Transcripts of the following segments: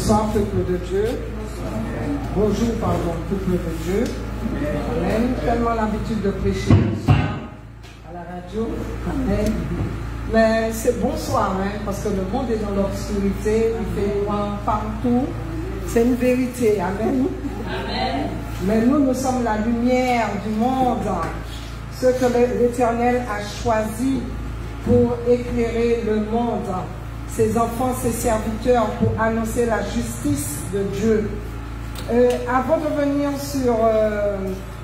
Bonsoir, peuple de Dieu. Bonjour, pardon, peuple de Dieu. Amen. Tellement l'habitude de prêcher le soir à la radio. Amen. Mais c'est bonsoir, hein, parce que le monde est dans l'obscurité, il fait noir partout. C'est une vérité. Amen. Amen. Mais nous sommes la lumière du monde. Ce que l'Éternel a choisi pour éclairer le monde. Ses enfants, ses serviteurs, pour annoncer la justice de Dieu. Avant de venir sur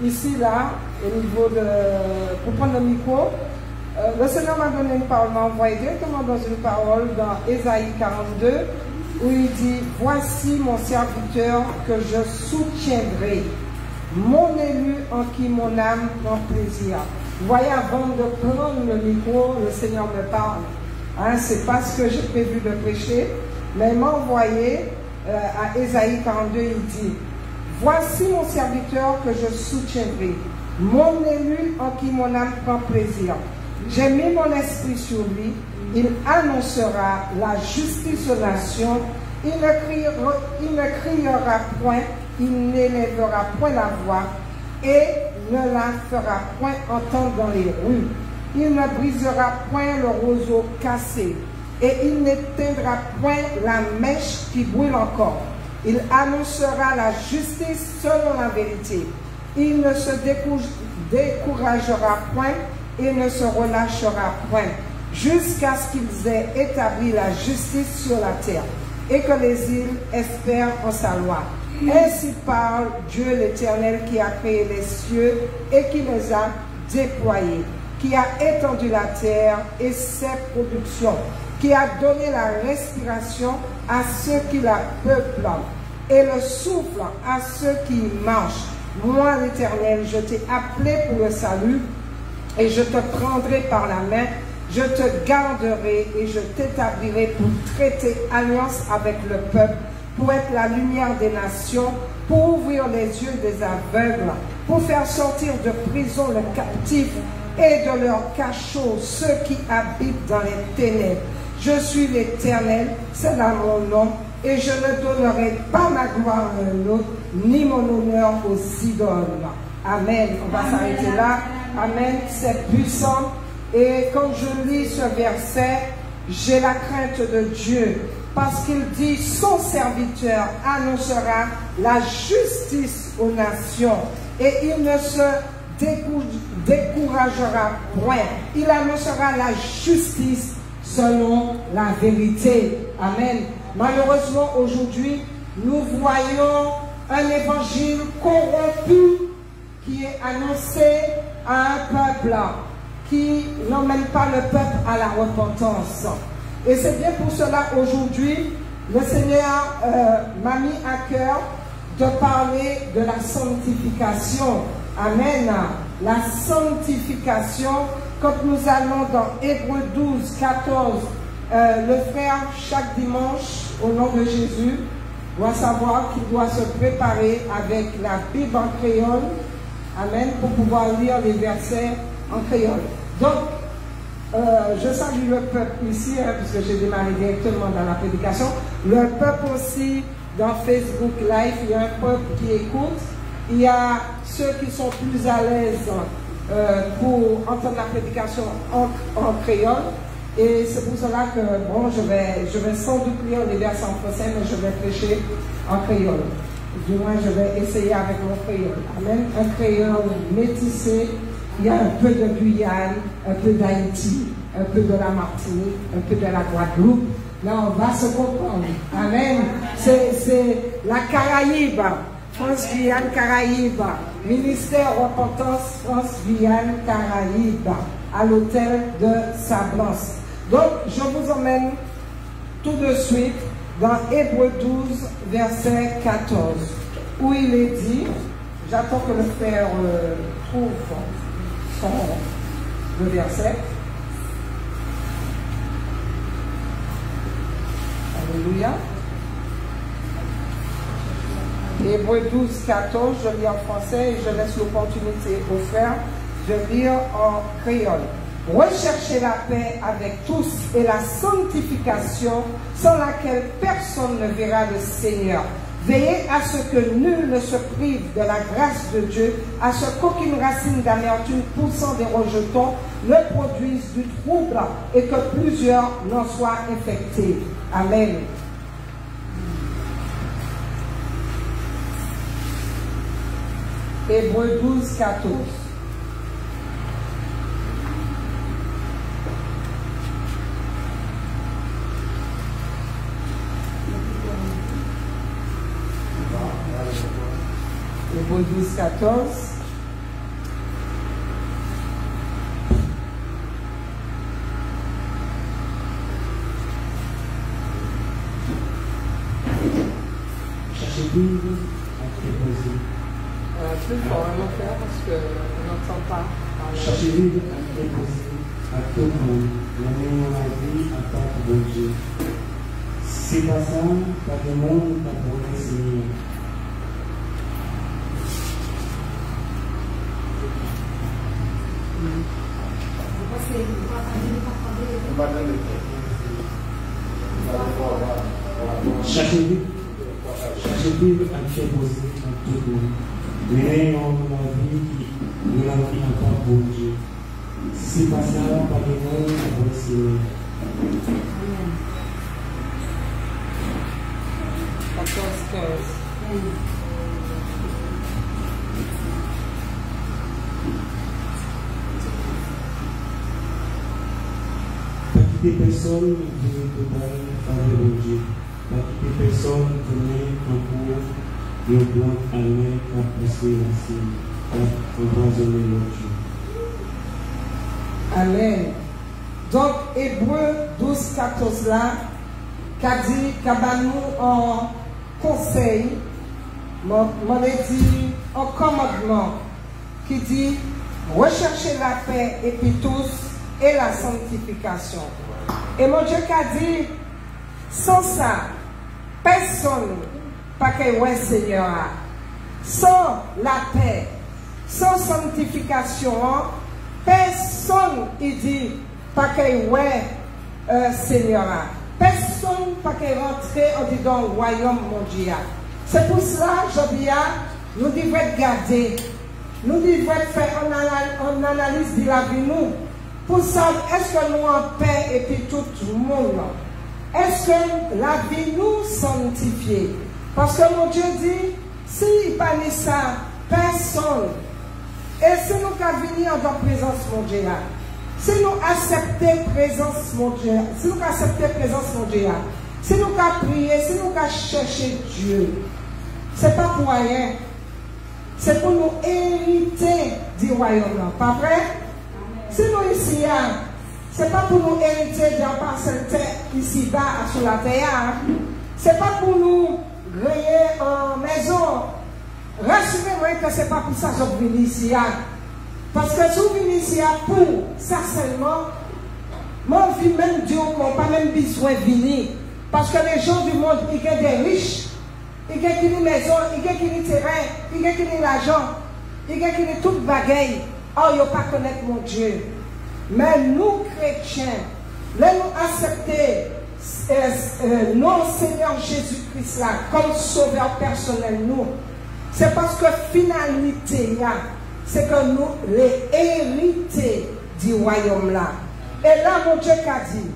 ici, là, au niveau de, pour prendre le micro, le Seigneur m'a donné une parole, m'a envoyé directement dans une parole dans Ésaïe 42, où il dit, voici mon serviteur que je soutiendrai, mon élu en qui mon âme prend plaisir. Vous voyez, avant de prendre le micro, le Seigneur me parle. Hein, c'est pas ce que j'ai prévu de prêcher, mais il m'a envoyé à Ésaïe 42, il dit, voici mon serviteur que je soutiendrai, mon élu en qui mon âme prend plaisir. J'ai mis mon esprit sur lui, il annoncera la justice aux nations, il ne criera point, il n'élèvera point la voix et ne la fera point entendre dans les rues. Il ne brisera point le roseau cassé et il n'éteindra point la mèche qui brûle encore. Il annoncera la justice selon la vérité. Il ne se découragera point et ne se relâchera point, jusqu'à ce qu'ils aient établi la justice sur la terre et que les îles espèrent en sa loi. Ainsi parle Dieu l'Éternel qui a créé les cieux et qui les a déployés, qui a étendu la terre et ses productions, qui a donné la respiration à ceux qui la peuplent et le souffle à ceux qui y marchent. Moi, l'Éternel, je t'ai appelé pour le salut et je te prendrai par la main, je te garderai et je t'établirai pour traiter alliance avec le peuple, pour être la lumière des nations, pour ouvrir les yeux des aveugles, pour faire sortir de prison le captif et de leur cachot ceux qui habitent dans les ténèbres. Je suis l'Éternel, c'est là mon nom, et je ne donnerai pas ma gloire à un autre, ni mon honneur aux idoles. Amen. On va s'arrêter là. Amen. C'est puissant. Et quand je lis ce verset, j'ai la crainte de Dieu, parce qu'il dit, son serviteur annoncera la justice aux nations, et il ne se découragera point. Il annoncera la justice selon la vérité. Amen. Malheureusement, aujourd'hui, nous voyons un évangile corrompu qui est annoncé à un peuple qui n'emmène pas le peuple à la repentance. Et c'est bien pour cela aujourd'hui, le Seigneur m'a mis à cœur de parler de la sanctification. Amen. La sanctification, quand nous allons dans Hébreux 12, 14, le frère, chaque dimanche, au nom de Jésus, doit savoir qu'il doit se préparer avec la Bible en créole. Amen. Pour pouvoir lire les versets en créole. Donc, je salue le peuple ici, hein, puisque j'ai démarré directement dans la prédication. Le peuple aussi, dans Facebook Live, il y a un peuple qui écoute. Il y a ceux qui sont plus à l'aise pour entendre la prédication en créole. Et c'est pour cela que, bon, je vais sans doute lire les versets en français, mais je vais prêcher en créole. Du moins, je vais essayer avec mon créole. Amen. Un créole métissé. Il y a un peu de Guyane, un peu d'Haïti, un peu de la Martinique, un peu de la Guadeloupe. Là, on va se comprendre. Amen. C'est la Caraïbe. France-Guyane, Caraïbe. Ministère Repentance, France-Guyane, Caraïbe. À l'hôtel de Sablance. Donc, je vous emmène tout de suite dans Hébreux 12, verset 14, où il est dit, j'attends que le frère trouve le verset. Alléluia. Hébreux 12, 14, je lis en français et je laisse l'opportunité au frère de lire en créole. Recherchez la paix avec tous et la sanctification sans laquelle personne ne verra le Seigneur. Veillez à ce que nul ne se prive de la grâce de Dieu, à ce qu'aucune racine d'amertume poussant des rejetons ne produise du trouble et que plusieurs n'en soient infectés. Amen. Hébreux 12, 14. Hébreux 12, 14. Cherchez Bible à déposer. Plus fort, mon frère, parce qu'on n'entend pas. Cherchez Bible à déposer à tout le monde. Menez la vie à part de Dieu. C'est pas ça, pas de monde, pas pour le Seigneur. Cherchez Bible à déposer à tout le monde. Menez la vie à part pour Dieu. C'est pas ça, pas de monde, pas pour le Seigneur. 14, 15. Pas quitter personne de total faveur de Dieu. Pas quitter personne de mener en cours le blanc à l'air à presser la cible, à empoisonner leur Dieu. Amen. Donc, Hébreux 12, 14 là, qu'a dit, qu'a nous en conseil, m'en dit en commandement, qui dit, recherchez la paix et puis tous, et la sanctification. Et mon Dieu qu'a dit, sans ça, personne, pas que ouais Seigneur, sans la paix, sans sanctification, personne, il dit, pas que ouais Seigneur. Personne pas qu'à rentrer en disant le royaume mondial. C'est pour cela, je dis, nous devons garder, nous devons faire une analyse de la vie nous, pour savoir est-ce que nous en paix et puis tout le monde. Est-ce que la vie nous sanctifie? Parce que mon Dieu dit, s'il n'y a pas ça, personne. Et si nous venons dans la présence mondiale, si nous acceptons présence mondiale, si nous acceptons présence mondiale, si nous prions, si nous cherchons Dieu, ce n'est pas pour rien. C'est pour nous hériter du royaume. Pas vrai? Si nous ici, ce n'est pas pour nous hériter d'un parcelle terre ici-bas sur la terre. Ce n'est pas pour nous griller en maison. Rassurez-moi que ce n'est pas pour ça que je viens ici. Parce que si vous venez ici pour ça seulement, mon vie même Dieu n'a pas même besoin de venir. Parce que les gens du monde, ils ont des riches, ils ont des maisons, ils ont des terrains, ils ont de l'argent, ils ont toute bagaille. Oh, ils ne pas connaître mon Dieu. Mais nous, chrétiens, nous accepter notre Seigneur Jésus-Christ là, comme sauveur personnel, nous, c'est parce que finalité, c'est que nous les hérités du royaume là. Et là, mon Dieu a dit,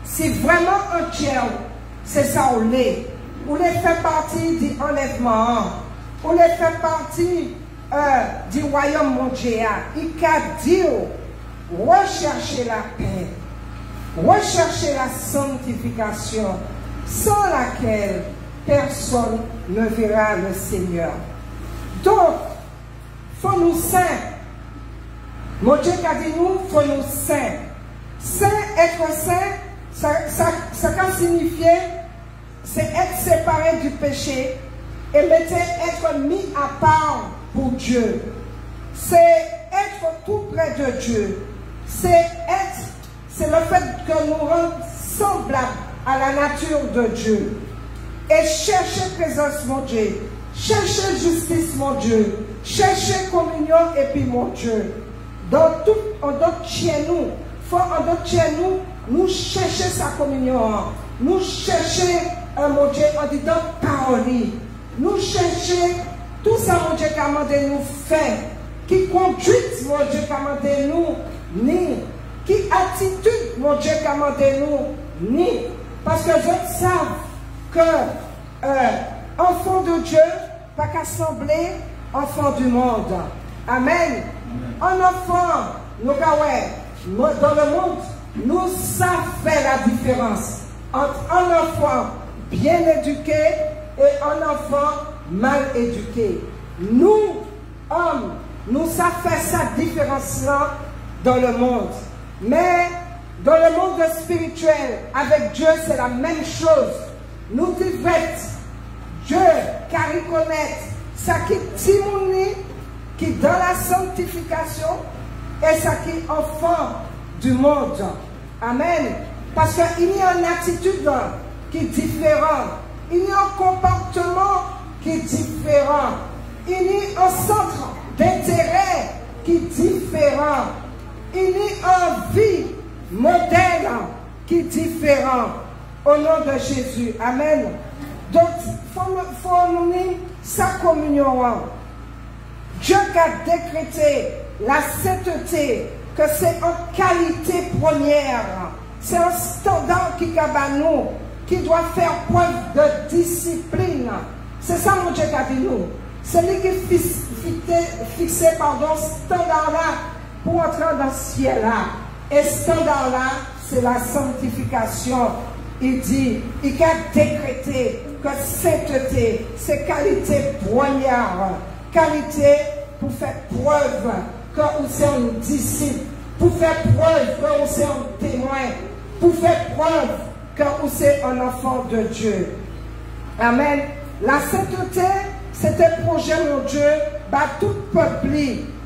si vraiment un tiers, c'est ça on l'est, ou les fait partie du enlèvement, ou les fait partie du royaume mondial, il a dit, recherchez la paix, recherchez la sanctification, sans laquelle personne ne verra le Seigneur. Donc, faut nous saints. Mon Dieu a dit nous, faut nous saints. Saint, être saint, ça can signifier, c'est être séparé du péché et être mis à part pour Dieu. C'est être tout près de Dieu. C'est le fait que nous rendons semblables à la nature de Dieu. Et chercher présence, mon Dieu. Chercher justice, mon Dieu. Chercher communion et puis mon Dieu. dans tout, en d'autres chez nous, en d'autres chez nous, nous chercher sa communion, nous chercher, mon Dieu, en disant parole, nous chercher tout ça, mon Dieu, qu'a demandé nous faire, qui conduit, mon Dieu, qu'a demandé nous, ni, qui attitude, mon Dieu, qu'a demandé nous, ni, parce que je sais que, enfant de Dieu, pas qu'à sembler enfant du monde. Amen. Un enfant, nous, dans le monde, nous savons faire la différence entre un enfant bien éduqué et un enfant mal éduqué. Nous, hommes, nous savons faire cette différence-là dans le monde. Mais dans le monde spirituel, avec Dieu, c'est la même chose. Nous devons Dieu, car il connaît ça qui timouni, qui dans la sanctification, et ça qui est enfant du monde. Amen. Parce qu'il y a une attitude qui est différente. Il y a un comportement qui est différent. Il y a un centre d'intérêt qui est différent. Il y a une vie modèle qui est différent. Au nom de Jésus. Amen. Donc, il faut nous dire sa communion. Dieu a décrété la sainteté, que c'est en qualité première. C'est un standard qui doit faire preuve de discipline. C'est ça, mon Dieu, qu'a dit nous. C'est lui qui fixé ce standard-là pour entrer dans ce ciel-là. Et ce standard-là, c'est la sanctification. Il dit, il a décrété que sainteté, c'est qualité première. Qualité pour faire preuve que vous êtes un disciple, pour faire preuve que vous êtes un témoin, pour faire preuve que vous êtes un enfant de Dieu. Amen. La sainteté, c'était le projet, mon Dieu, par tout peuple,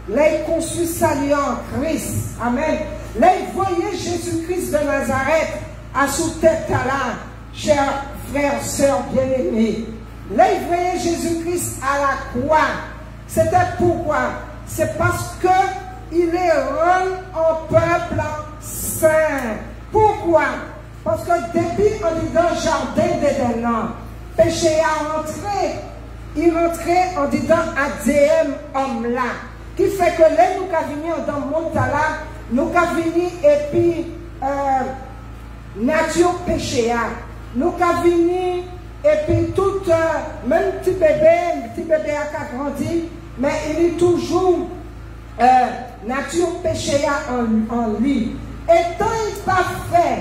les conçus saluant Christ. Amen. Les voyez Jésus-Christ de Nazareth à sous tête à là, chers frères, sœurs bien-aimés. Les voyez Jésus-Christ à la croix. C'était pourquoi? C'est parce que il est rend au peuple saint. Pourquoi? Parce que depuis on dit dans le jardin d'Éden, péché a rentré. Il rentrait en disant ADM homme là. Qui fait que là nous avons venu dans le monde là, nous avons venu et puis nature péché a. Nous avons venu et puis tout, même petit bébé a grandi, mais il est toujours nature péché en lui. Et tant il n'a pas fait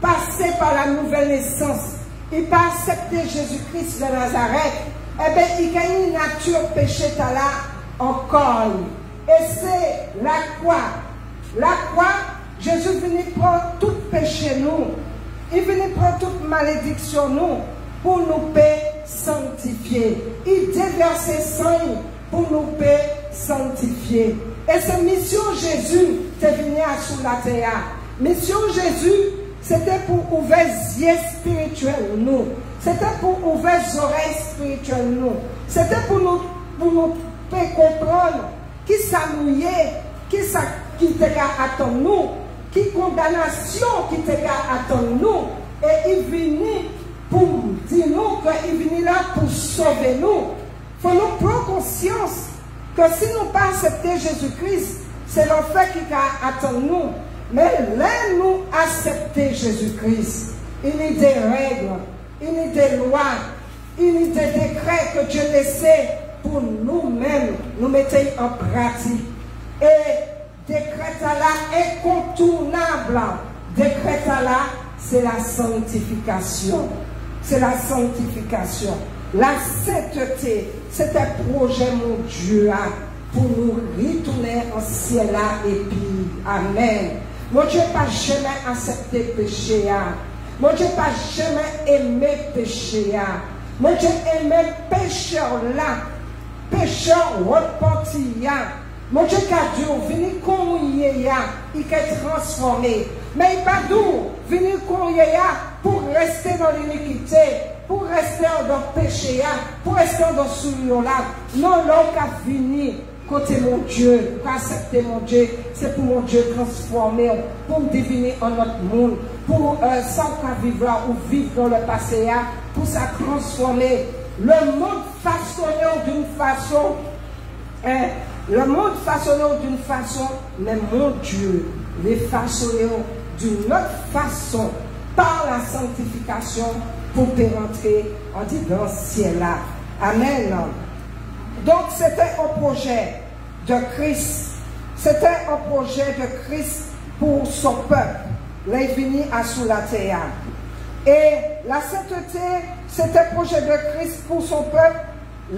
passer par la nouvelle naissance, il n'a pas accepté Jésus-Christ de Nazareth, eh bien il gagne une nature péché là encore. Et c'est la croix. La croix, Jésus venait prendre tout péché nous. Il venait prendre toute malédiction nous pour nous sanctifier. Il déversait sang pour nous sanctifier. Et cette mission Jésus, c'est venir sous la terre. Mission Jésus, c'était pour ouvrir les yeux spirituels nous. C'était pour ouvrir les oreilles spirituelles nous. C'était pour nous faire comprendre qui s'annuyait, qui te attend nous, qui condamnation qui te attend nous. Et il venait pour dire nous qu'il venait là pour sauver nous. Il faut nous prendre conscience que si nous pas accepter Jésus-Christ, c'est l'enfer qui attend nous. Mais là, nous accepter Jésus-Christ, il y a des règles, il y a des lois, il y a des décrets que Dieu laissait pour nous-mêmes, nous mettre en pratique. Et décret là incontournable. Décret là, c'est la sanctification. C'est la sanctification. La sainteté, c'est un projet, mon Dieu, pour nous retourner en ciel là et puis, amen. Mon Dieu pas jamais accepté péché. Mon Dieu pas jamais aimé péché. Mon Dieu aimé pécheur là. Pécheur repenti. Mon Dieu a dû venir comme il est transformé. Mais il pas d'où venir comme pour rester dans l'iniquité, pour rester dans le péché, pour rester dans ce là. Non, l'homme a fini côté mon Dieu, pour accepter mon Dieu, c'est pour mon Dieu transformer, pour deviner en notre monde, pour sans qu'à vivre là ou vivre dans le passé, pour ça transformer le monde façonné d'une façon, le monde façonné d'une façon, mais mon Dieu, les façonner d'une autre façon, par la sanctification, pour rentrer, on dit dans le ciel là. Amen. Donc c'était un projet de Christ. C'était un projet de Christ pour son peuple. Là, il finit à sous la terre. Et la sainteté, c'était un projet de Christ pour son peuple.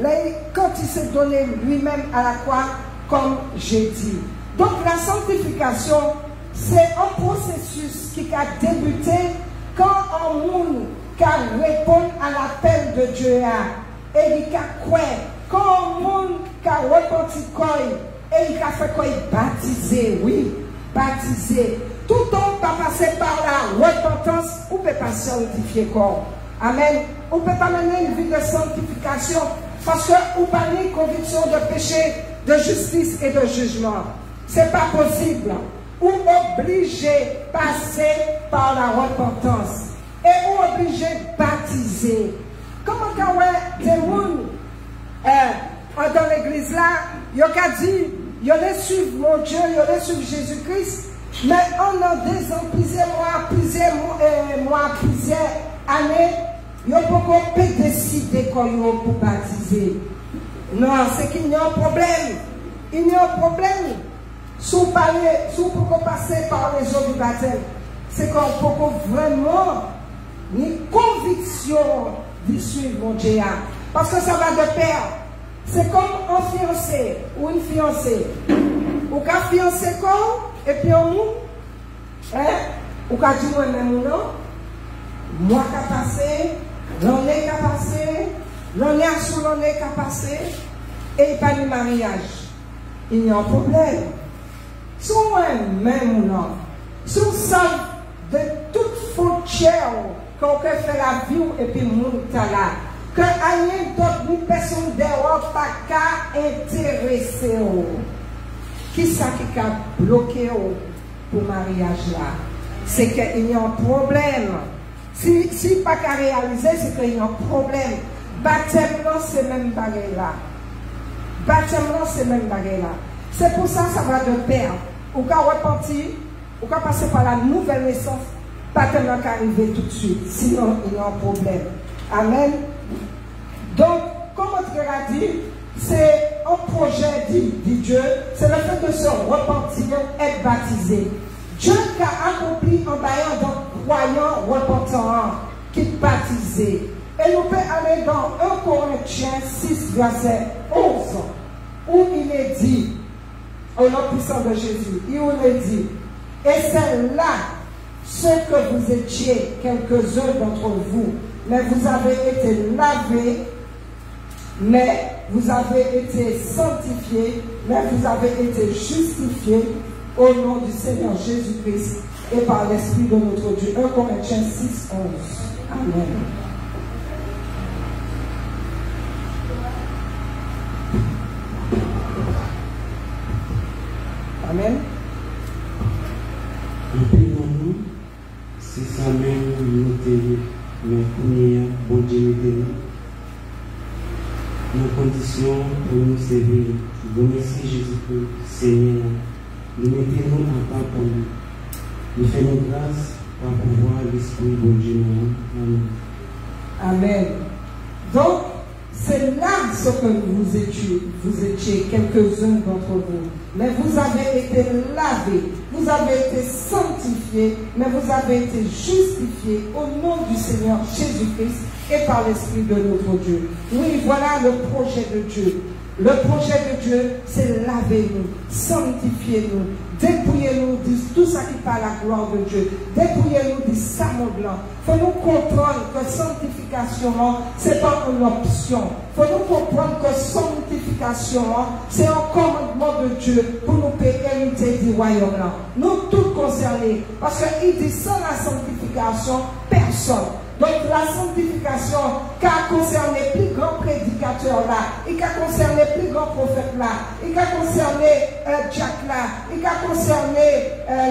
Là, quand il s'est donné lui-même à la croix, comme j'ai dit. Donc la sanctification, c'est un processus qui a débuté quand un monde qui répond à l'appel de Dieu et qui a quoi. Quand un monde qui a repenti et il a fait quoi, baptisé, oui, baptisé. Tout le monde va passer par la repentance, ou ne peut pas sanctifier corps. Amen. On ne peut pas mener une vie de sanctification parce que vous avez une conviction de péché, de justice et de jugement. Ce n'est pas possible. Ou obligé de passer par la repentance. Et ou obligé de baptiser. Comment quand des gens dans l'église là, il a dit, il a suivi mon Dieu, il a suivi Jésus-Christ, mais on a des ans, plusieurs années, il n'y a pas décider qu'on pour baptiser. Non, c'est qu'il y a un problème. Il y a un problème. Si vous pouvez passer par les eaux du baptême, c'est qu'on peut vraiment une conviction de suivre mon Dieu. Parce que ça va de pair. C'est comme un fiancé ou une fiancée. Ou qu'un fiancé quoi, et puis on mou. Ou qu'un dit moi-même ou non. Moi qui a passé, l'année qui a passé, l'année sous l'année qui a passé, et il n'y a pas de mariage. Il y a un problème. Si on même ou non, si on sort de toute frontière qu'on fait la vie et puis mon là, que rien d'autre personne dehors pas qu'à intéresser. Qui ça qui a bloqué pour mariage là? C'est qu'il y a un problème. Si pas qu'à réaliser, c'est qu'il y a un problème. Baptême c'est même baguette là. Baptême c'est même baguette là. C'est pour ça que ça va de pair. Ou qu'à repentir, ou qu'à passer par la nouvelle naissance, pas tellement qu'à arriver tout de suite. Sinon, il y a un problème. Amen. Donc, comme on a dit, c'est un projet de Dieu, c'est le fait de se repentir, être baptisé. Dieu qui a accompli en baillant d'un croyant repentant qui est baptisé. Et nous pouvons aller dans 1 Corinthiens 6, verset 11, où il est dit, au nom puissant de Jésus, il est dit, et c'est là ce que vous étiez, quelques-uns d'entre vous, mais vous avez été lavés, mais vous avez été sanctifiés, mais vous avez été justifiés au nom du Seigneur Jésus-Christ et par l'Esprit de notre Dieu. 1 Corinthiens 6, 11. Amen. Amen. Et puis nous, c'est ça même nous tenons, mais première bonne Dieu nos conditions pour nous servir. Bon merci Jésus-Christ, Seigneur. Nous mettons en part pour nous. Nous faisons grâce par pouvoir l'Esprit de Dieu. Amen. Amen. Donc, c'est là ce que vous étiez quelques-uns d'entre vous. Mais vous avez été lavés, vous avez été sanctifiés, mais vous avez été justifiés au nom du Seigneur Jésus-Christ et par l'Esprit de notre Dieu. Oui, voilà le projet de Dieu. Le projet de Dieu, c'est laver-nous, sanctifier-nous, dépouiller-nous de tout ça qui parle la gloire de Dieu, dépouiller-nous du savon blanc. Il faut nous comprendre que sanctification, ce n'est pas une option. Il faut nous comprendre que sanctification, c'est un commandement de Dieu pour nous hériter du royaume là. Nous tous concernés, parce qu'il dit sans la sanctification, personne. Donc la sanctification qui a concerné les plus grands prédicateurs là, et qui a concerné les plus grands prophètes là, et qui a concerné Jack là, et qui a concerné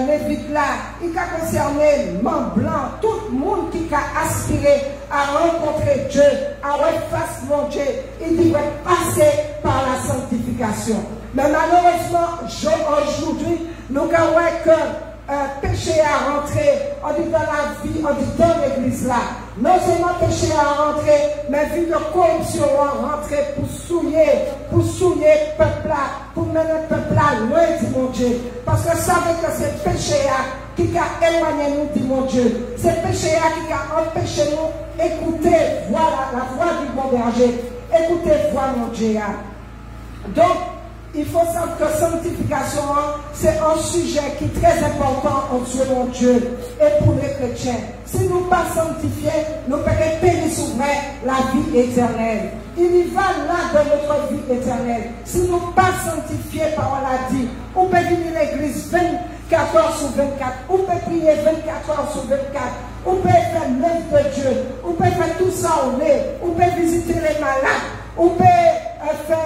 Lévite là, et qui a concerné Mont Blanc, tout le monde qui a aspiré à rencontrer Dieu, à face mon Dieu, il devrait passer par la sanctification. Mais malheureusement, aujourd'hui, nous voyons que péché à rentrer, on dit dans la vie, on dit dans l'église là. Non seulement péché à rentrer, mais vie de corruption à rentrer pour souiller le peuple là, pour mener le peuple là loin du mon Dieu. Parce que ça veut que c'est péché qui a éloigné nous du mon Dieu. C'est péché qui a empêché nous d'écouter la voix du bon berger, écouter voix mon Dieu. Donc, il faut savoir que la sanctification, c'est un sujet qui est très important entre mon Dieu et pour les chrétiens. Si nous ne pas sanctifiés, nous pouvons périr souvent la vie éternelle. Il y va là de notre vie éternelle. Si nous ne pas sanctifiés par la dit, on peut venir à l'église 24 heures sur 24, on peut prier 24 heures sur 24, on peut faire l'œuvre de Dieu, on peut faire tout ça au nez, on peut visiter les malades. On peut faire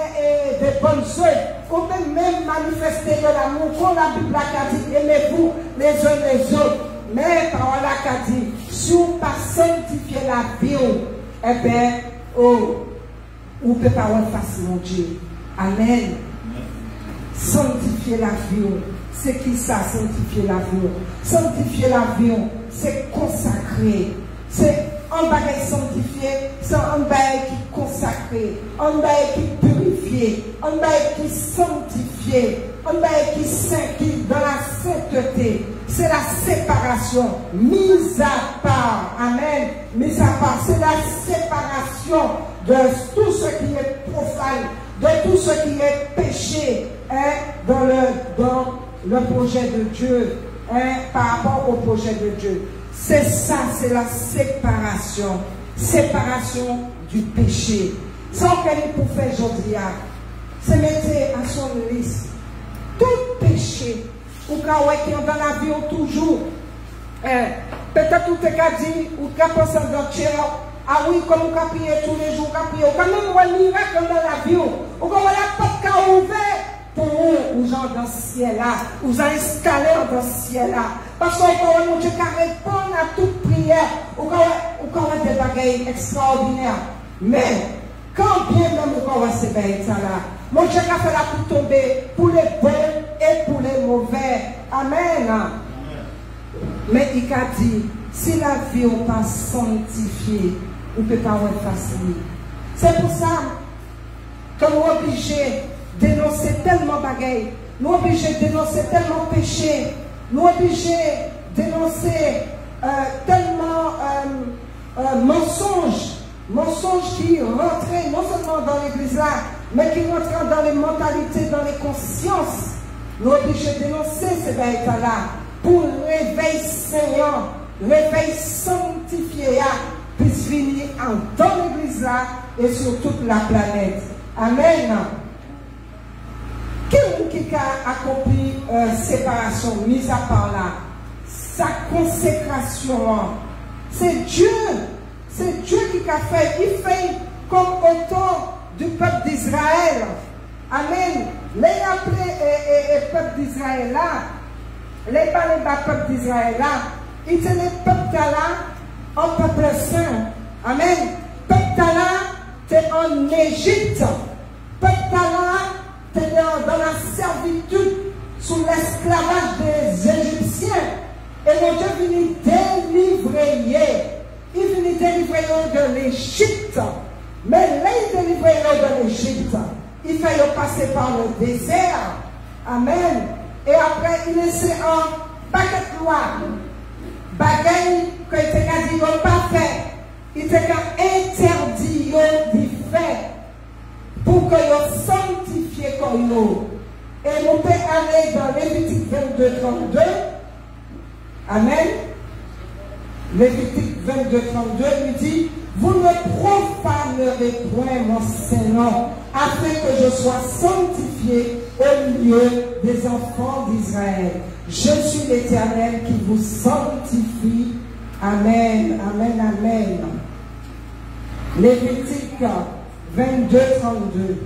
des bonnes œuvres, on peut même manifester de l'amour, comme la Bible a dit, aimez-vous les uns les autres. Mais par là qu'a dit, si on ne pas sanctifier la vie, eh bien, on ne peut pas voir face mon Dieu. Amen. Sanctifier la vie, c'est qui ça, sanctifier la vie? Sanctifier la vie, c'est consacrer. C'est un bagage sanctifié, c'est un bagage qui est consacré, un bagage qui est purifié, un bagage qui est sanctifié, un bagage qui est dans la sainteté. C'est la séparation, mise à part. Amen. Mise à part, c'est la séparation de tout ce qui est profane, de tout ce qui est péché dans le projet de Dieu, par rapport au projet de Dieu. C'est ça, c'est la séparation. Séparation du péché. Ça, on peut pour faire aujourd'hui, c'est mettre à son liste tout péché. Ou quand qui est dans la vie, toujours. Peut-être tout est qu'à dire, ou qu'à penser dans ah oui, comme on a prié tous les jours, on a prié. Quand même, on a un miracle dans la vie. Ou quand on a la porte qui a ouvert pour vous, ou genre dans le ciel là, vous avez installé dans le ciel là. Parce qu'on peut mon Dieu qui répond à toute prière, ou quand on a des bagailles extraordinaires. Mais, quand bien même on a ces bagailles là, mon Dieu qui a fait la pour tomber pour les bons et pour les mauvais. Amen. Mais il a dit, si la vie n'est pas sanctifiée, on ne peut pas avoir facile. C'est pour ça que nous sommes obligés de dénoncer tellement de bagailles, nous sommes obligés de dénoncer tellement de péchés, nous sommes obligés de dénoncer tellement mensonges qui rentraient non seulement dans l'église là, mais qui rentrent dans les mentalités, dans les consciences. Nous sommes obligés de dénoncer ces bagailles là pour le réveil saignant, réveil sanctifié puisse venir dans l'église là et sur toute la planète. Amen. Qui a accompli séparation, mise à part là, sa consécration, c'est Dieu qui a fait, il fait comme au temps du peuple d'Israël. Amen. Les appelés et peuple d'Israël là, les peuple d'Israël là, ils étaient les peuples là, un peuple saint. Amen. Peuple là, c'est en Égypte. Peuple là, dans la servitude, sous l'esclavage des Égyptiens. Et mon Dieu venait délivrer. Il venait délivrer de l'Égypte. Mais là, il délivrait de l'Égypte. Il fallait passer par le désert. Amen. Et après, il laissait un paquet de loi. Bagaille que il était dit pas fait. Il était interdit de faire. Pour que vous sanctifiez comme nous. Et nous pouvons aller dans Lévitique 22, 32. Amen. Lévitique 22, 32 lui dit, vous ne profanerez point mon Saint-Nom, afin que je sois sanctifié au milieu des enfants d'Israël. Je suis l'Éternel qui vous sanctifie. Amen, amen, amen. Lévitique 22, 32.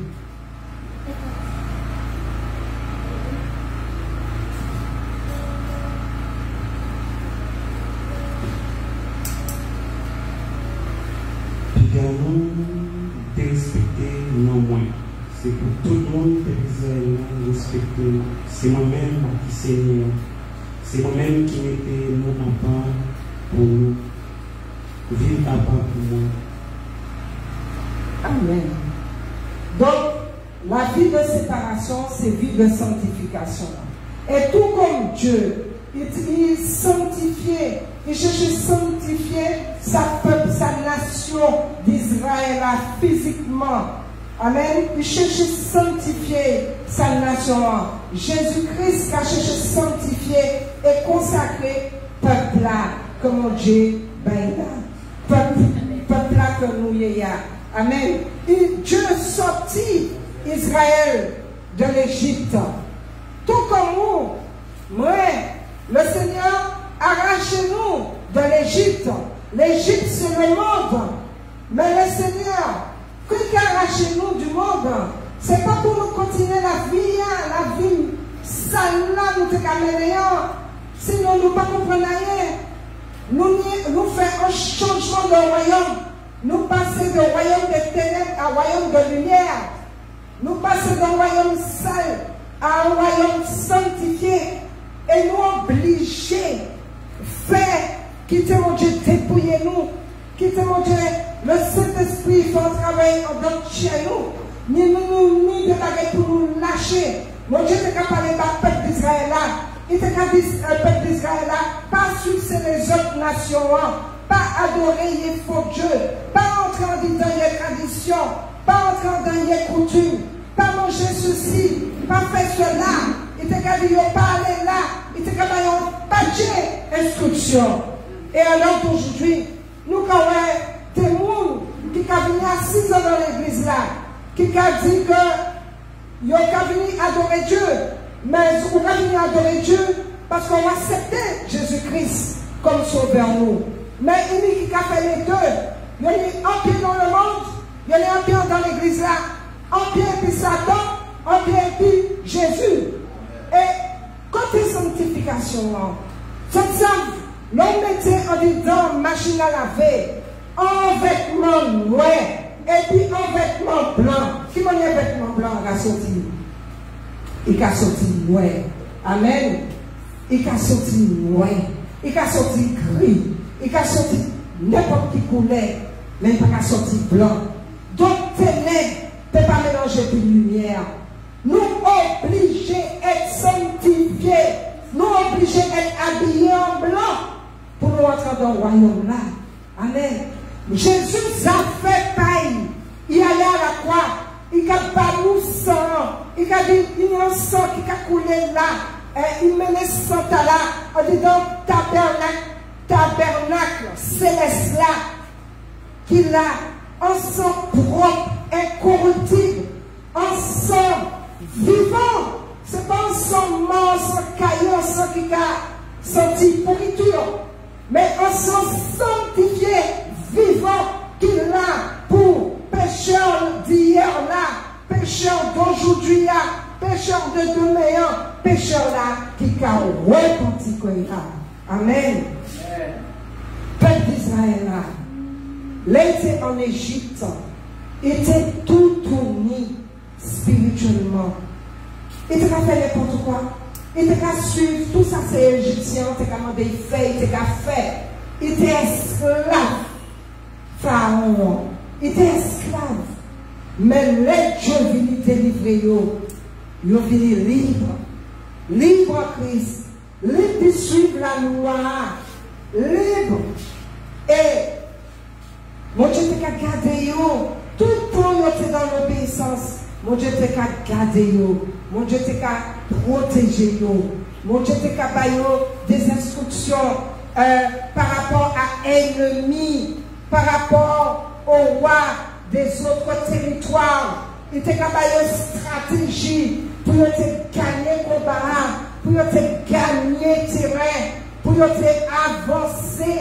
Également, de respecter nos moyens. C'est pour tout le monde que Israël respecter. C'est moi-même qui Seigneur. C'est moi-même qui mettais nous à part pour nous. Vivre à part pour moi. Amen. Donc, la vie de séparation, c'est vie de sanctification. Et tout comme Dieu, il sanctifiait, il cherchait à sanctifier sa peuple, sa nation d'Israël physiquement. Amen. Il cherchait à sanctifier sa nation. Jésus-Christ a cherché à sanctifier et consacrer peuple là, comme Dieu ben là. Peuple là que nous y a. Amen. Et Dieu sortit Israël de l'Égypte. Tout comme nous, le Seigneur arrache nous de l'Égypte. L'Égypte, c'est le monde. Mais le Seigneur, qui arrache nous du monde, ce n'est pas pour nous continuer la vie sale là, nous te calmer. Sinon, nous ne pas comprendre rien. Nous faisons un changement de royaume. Nous passons du royaume de ténèbres à un royaume de lumière. Nous passons d'un royaume sale à un royaume sanctifié. Et nous obligés faire quitter mon Dieu, dépouiller nous. Quitter mon Dieu, le Saint-Esprit fait un travail en chez nous. Ni de baguette pour nous lâcher. Mon Dieu n'est capable de parler par le peuple d'Israël là. Il était capable de le peuple d'Israël là. Pas suivre les autres nations. Pas adorer les faux dieux, pas entrer dans les traditions, pas entrer dans les coutumes, pas manger ceci, pas faire cela. Il était capable de parler là, il était capable de pas instruction. Et alors aujourd'hui, nous avons des gens qui sont venus à 6 ans dans l'église là, qui ont dit que ils ont venu adorer Dieu, mais ils ont venu adorer Dieu parce qu'on a accepté Jésus-Christ comme sauveur nous. Mais il y a qui a fait les deux. Il y a un pied dans le monde, il y a un pied dans l'église là, un pied puis Satan, un pied puis Jésus. Et côté sanctification, ça l'on mettait en dedans machine à laver, un vêtement noir, et puis un vêtement blanc. Qui m'a dit un vêtement blanc a sorti? Il a sorti noir. Amen. Il a sorti noir. Il a sorti gris. Il a sorti n'importe qui couleur, mais il n'a pas sorti blanc. Donc, ténèbres ne peut pas mélanger de lumière. Nous obligés d'être sanctifiés. Nous obligés d'être habillés en blanc pour nous entrer dans le royaume là. Amen. Jésus a fait pareil. Il allait à la croix. Il a pas nous sang. Il a dit, il y a un sang qui a coulé là. Et il met le sang là en disant tabernacle céleste là, qu'il a un sang propre, incorruptible, un sang vivant. Ce n'est pas un sang mort, un sang caillou, un sang qui a senti pourriture, mais un sang sanctifié, vivant, qu'il a pour pécheur d'hier là, pécheur d'aujourd'hui là, pécheur de demain, pécheur là, qui a repenti comme là. Amen. Peuple d'Israël, l'été en Égypte, était tout tourné spirituellement. Il était qu'à faire n'importe quoi. Il était qu'à suivre tout ça, c'est égyptien, il était qu'à demander fait, il était qu'à faire. Il était esclave. Pharaon, il était esclave. Mais les Dieu venu délivrer, ils ont venu libre. Libre en Christ. Libre de suivre la loi. Libre. Et mon Dieu t'a gardé tout le temps était dans l'obéissance. Mon Dieu t'a gardé mon Dieu t'a protégé mon Dieu t'a des instructions par rapport à l'ennemi, par rapport au roi des autres territoires. Il t'a une stratégie pour te gagner combat, pour te gagner terrain, pour te avancer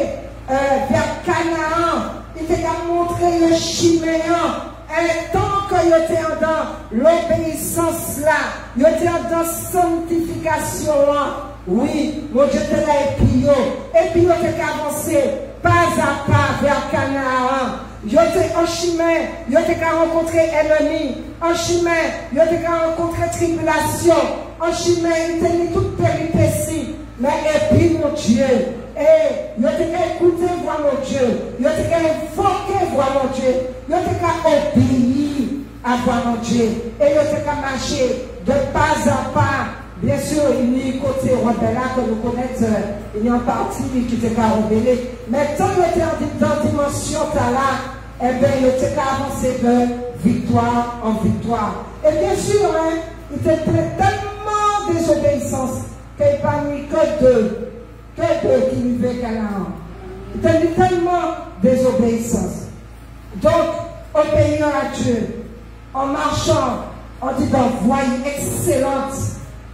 vers Canaan, il t'a montré le chiméen. Et tant que vous êtes dans l'obéissance là, vous êtes dans la sanctification là, oui, mon Dieu te l'a et puis vous êtes avancé pas à pas vers Canaan. Vous êtes en chemin, vous êtes rencontré ennemi, en chemin, vous êtes rencontré tribulation, en chemin, vous êtes toute péripétie. Mais et puis mon Dieu, et vous êtes écouté voir mon Dieu, vous êtes invoqué voir mon Dieu, vous êtes obéi à voir mon Dieu, et vous êtes marché de pas à pas. Bien sûr, il y a un côté rebelle que nous connaissons, il y a une partie qui était rebellée, mais tant que vous êtes dans la dimension là, eh bien, vous êtes avancé de victoire en victoire. Et bien sûr, hein, il était tellement désobéissance qu'il n'y a pas mis que deux qui vivaient Canaan. Il était tellement désobéissance. Donc, obéissant à Dieu, en marchant, en disant voie excellente,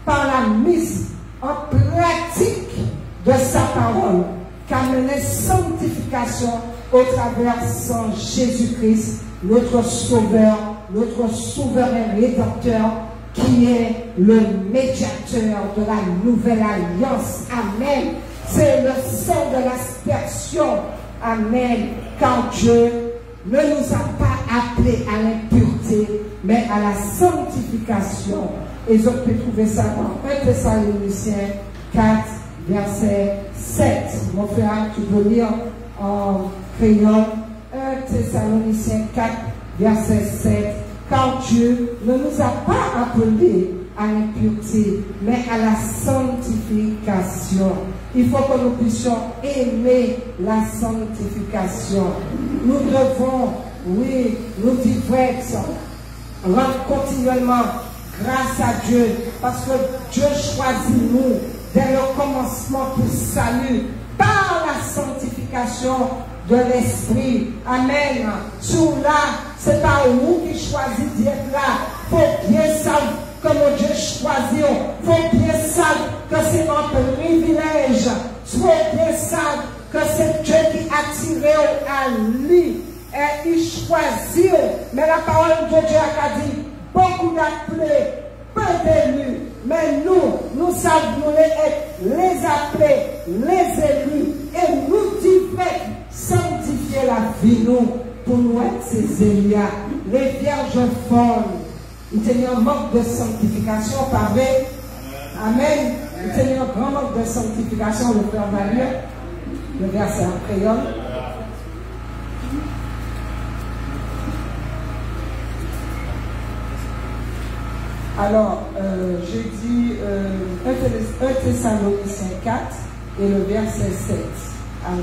par la mise en pratique de sa parole, qu'amener sanctification au travers de Jésus-Christ, notre Sauveur, notre souverain rédempteur, qui est le médiateur de la nouvelle alliance. Amen. C'est le sang de l'aspersion. Amen. Car Dieu ne nous a pas appelés à l'impureté, mais à la sanctification. Et vous pouvez trouver ça dans 1 Thessaloniciens 4, verset 7. Mon frère, tu peux lire en crayon 1 Thessaloniciens 4, verset 7. Car Dieu ne nous a pas appelés à l'impureté, mais à la sanctification. Il faut que nous puissions aimer la sanctification. Nous devons, oui, nous divertir, rendre continuellement grâce à Dieu, parce que Dieu choisit nous dès le commencement pour salut par la sanctification de l'esprit. Amen. Sur là, c'est pas vous qui choisit d'être là. Faut bien savoir que mon Dieu choisit. Faut bien savoir que c'est notre privilège. Faut bien savoir que c'est Dieu qui a tiré à lui. Et il choisit. Mais la parole de Dieu a dit beaucoup d'appelés, peu d'élus. Mais nous savons être les appelés, les élus. Et nous devons sanctifier la vie, nous, pour nous être ces élus. Les vierges folles, ils tenaient un manque de sanctification, pas vrai? Amen. Ils tenaient un grand manque de sanctification, le frère Marie, le verset en crayon. Alors, j'ai dit 1 Thessaloniciens 4 et le verset 7. Amen.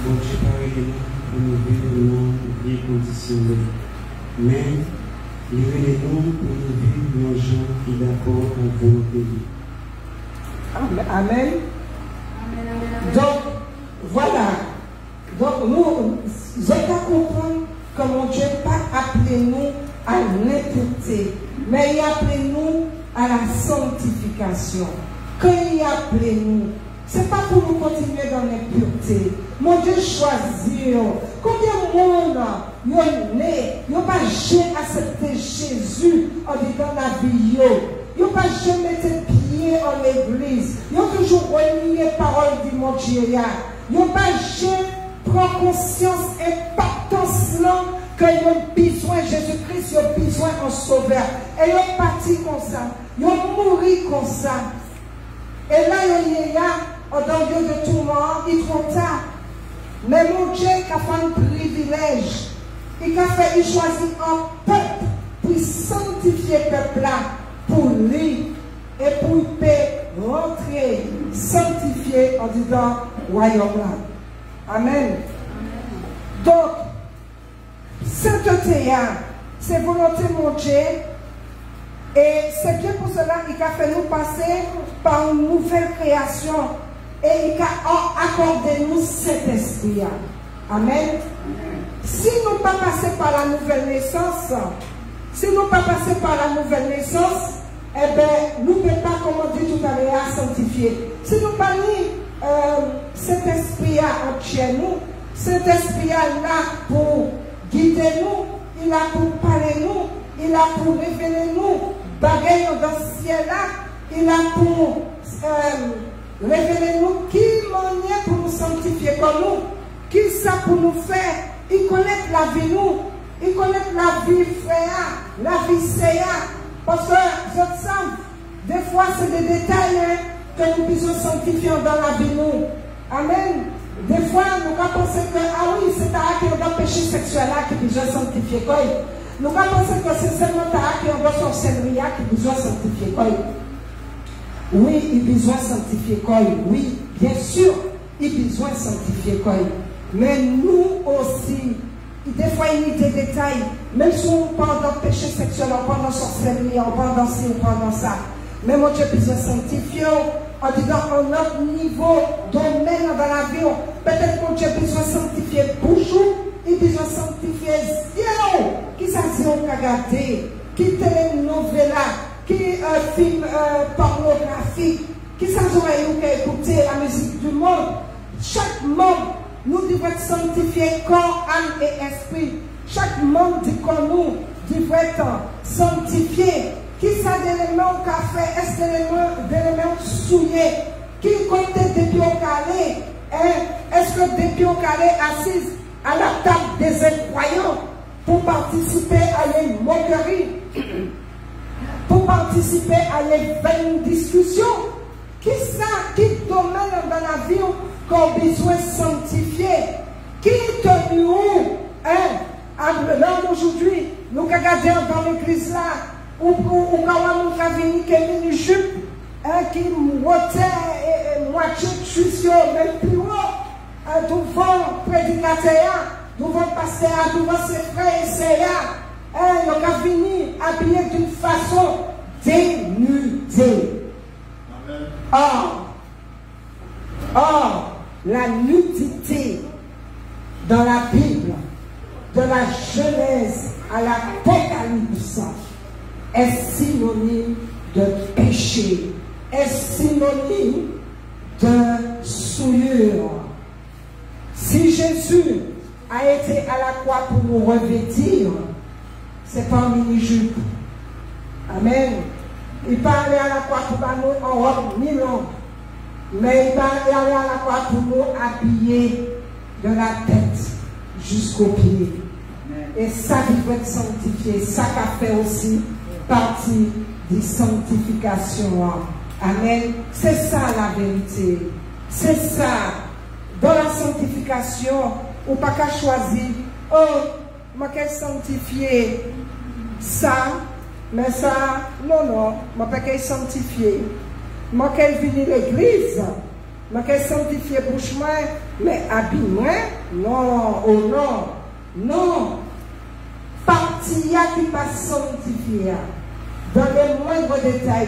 Bon Dieu pareil pour nous vivre dans des conditions, mais libérez-nous pour nous vivre dans gens qui sont d'accord avec volonté. Amen. Donc, voilà. Donc, nous devons comprendre que mon Dieu n'a pas appelé nous à l'impureté, mais il a appelé nous à la sanctification. Quand il a appelé nous, ce n'est pas pour nous continuer dans l'impureté. Mon Dieu choisit. Combien de monde n'a pas jamais accepté Jésus en disant la vie? Ils n'ont pas jamais été pieds en l'église. Ils ont toujours renié les paroles du mon Dieu. Ils n'ont pas jamais pris conscience importance là que ils ont besoin de Jésus-Christ, ils ont besoin d'un sauveur. Et ils ont parti comme ça. Ils ont mouru comme ça. Et là, il y a, dans lieu de tourment, il est trop tard. Mais mon Dieu a fait un privilège. Il a fait, il choisit un peuple pour sanctifier le peuple là, pour lui et pour rentrer, sanctifier en disant royaume là. Amen. Donc, sainteté, c'est volonté de mon Dieu. Et c'est bien pour cela qu'il a fait nous passer par une nouvelle création. Et il a accordé nous cet esprit. Amen. Si nous pas passé par la nouvelle naissance, eh bien, nous ne pouvons pas, comme on dit tout à l'heure, sanctifier. Si nous parlons cet esprit entre chez nous, cet esprit là pour guider nous, il a pour parler nous, il a pour révéler nous, bagaille dans le ciel là, il a pour révéler nous qui manière pour nous sanctifier comme nous, qui ça pour nous faire, il connaît la vie nous, il connaît la vie frère, la vie séa, parce que je sens, des fois c'est des détails hein, que nous puissions sanctifier dans la vie nous. Amen. Des fois, nous avons pensé que, ah oui, c'est un péché sexuel là qui besoin sanctifier. Nous avons pensé que c'est seulement un sorcellerie qui besoin sanctifier. Oui, il besoin sanctifier. Oui, bien sûr, il besoin sanctifier. Mais nous aussi, des fois, il y a des détails. Même si on parle d'un péché sexuel, on parle d'un sorcellerie, on parle dans ci, on parle dans ça. Mais mon Dieu besoin sanctifier. En disant à notre niveau, domaine dans la vie, peut-être que Dieu a besoin de sanctifier bouchou, il a besoin de sanctifier zéro, qui ça dit on a regardé, qui télénovela, qui film pornographique, qui ça dit on a écouté la musique du monde. Chaque membre, nous devons être sanctifiés corps, âme et esprit. Chaque membre du corps, nous devons être sanctifiés. Qui ça d'éléments qu'a fait? Est-ce d'éléments souillés? Qui côté depuis au calé? Est-ce que depuis au calé assise à la table des incroyants pour participer à les moqueries, pour participer à les vaines discussions? Qui ça, qui domaine dans la vie qu'on a besoin de sanctifier? Qui te dit où? Là aujourd'hui, nous regardons dans l'église là. Ou quand on a venu qui est une jupe, qui motait moitié de chusio, même plus haut, devant prédicateur, devant pasteur, devant ses frères et sœurs, on a venu habillé d'une façon dénudée. Or, la nudité dans la Bible, de la Genèse à l'Apocalypse, est synonyme de péché, est synonyme de souillure. Si Jésus a été à la croix pour nous revêtir, c'est pas un mini-jupe. Amen. Il pas allé à la croix pour nous en robe ni non, mais il va aller à la croix pour nous habiller de la tête jusqu'aux pieds. Et ça qui peut être sanctifié, ça qu'a fait aussi partie de sanctification. Amen. C'est ça la vérité. C'est ça. Dans la sanctification, ou pas qu'à choisir, oh, moi qu'à sanctifier ça, mais ça, non, moi pas qu'à sanctifier. Moi qu'à venir l'église, moi qu'à sanctifier bouche moi, mais habille-moi, non, oh non. Partie qui va sanctifier dans les moindres détails,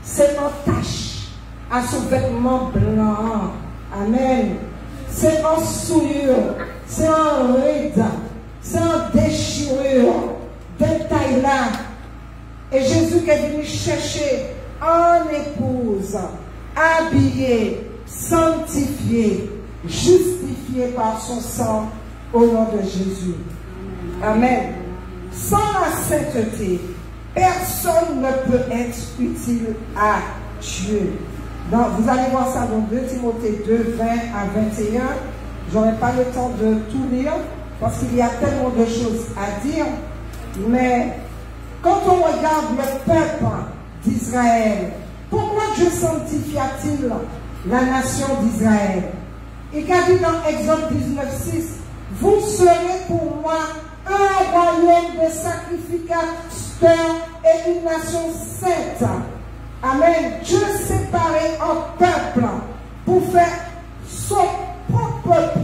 c'est une tache à son vêtement blanc. Amen. C'est en souillure, c'est en ride, c'est en déchirure, détail là. Et Jésus qui est venu chercher en épouse, habillé, sanctifié, justifié par son sang au nom de Jésus. Amen. Sans la sainteté, personne ne peut être utile à Dieu. Donc, vous allez voir ça dans 2 Timothée 2, 20 à 21. Je n'aurai pas le temps de tout lire parce qu'il y a tellement de choses à dire. Mais quand on regarde le peuple d'Israël, pourquoi Dieu sanctifia-t-il la nation d'Israël? Il a dit dans Exode 19, 6, vous serez pour moi un royaume de sacrificateurs et une nation sainte. Amen. Dieu séparé en peuple pour faire son propre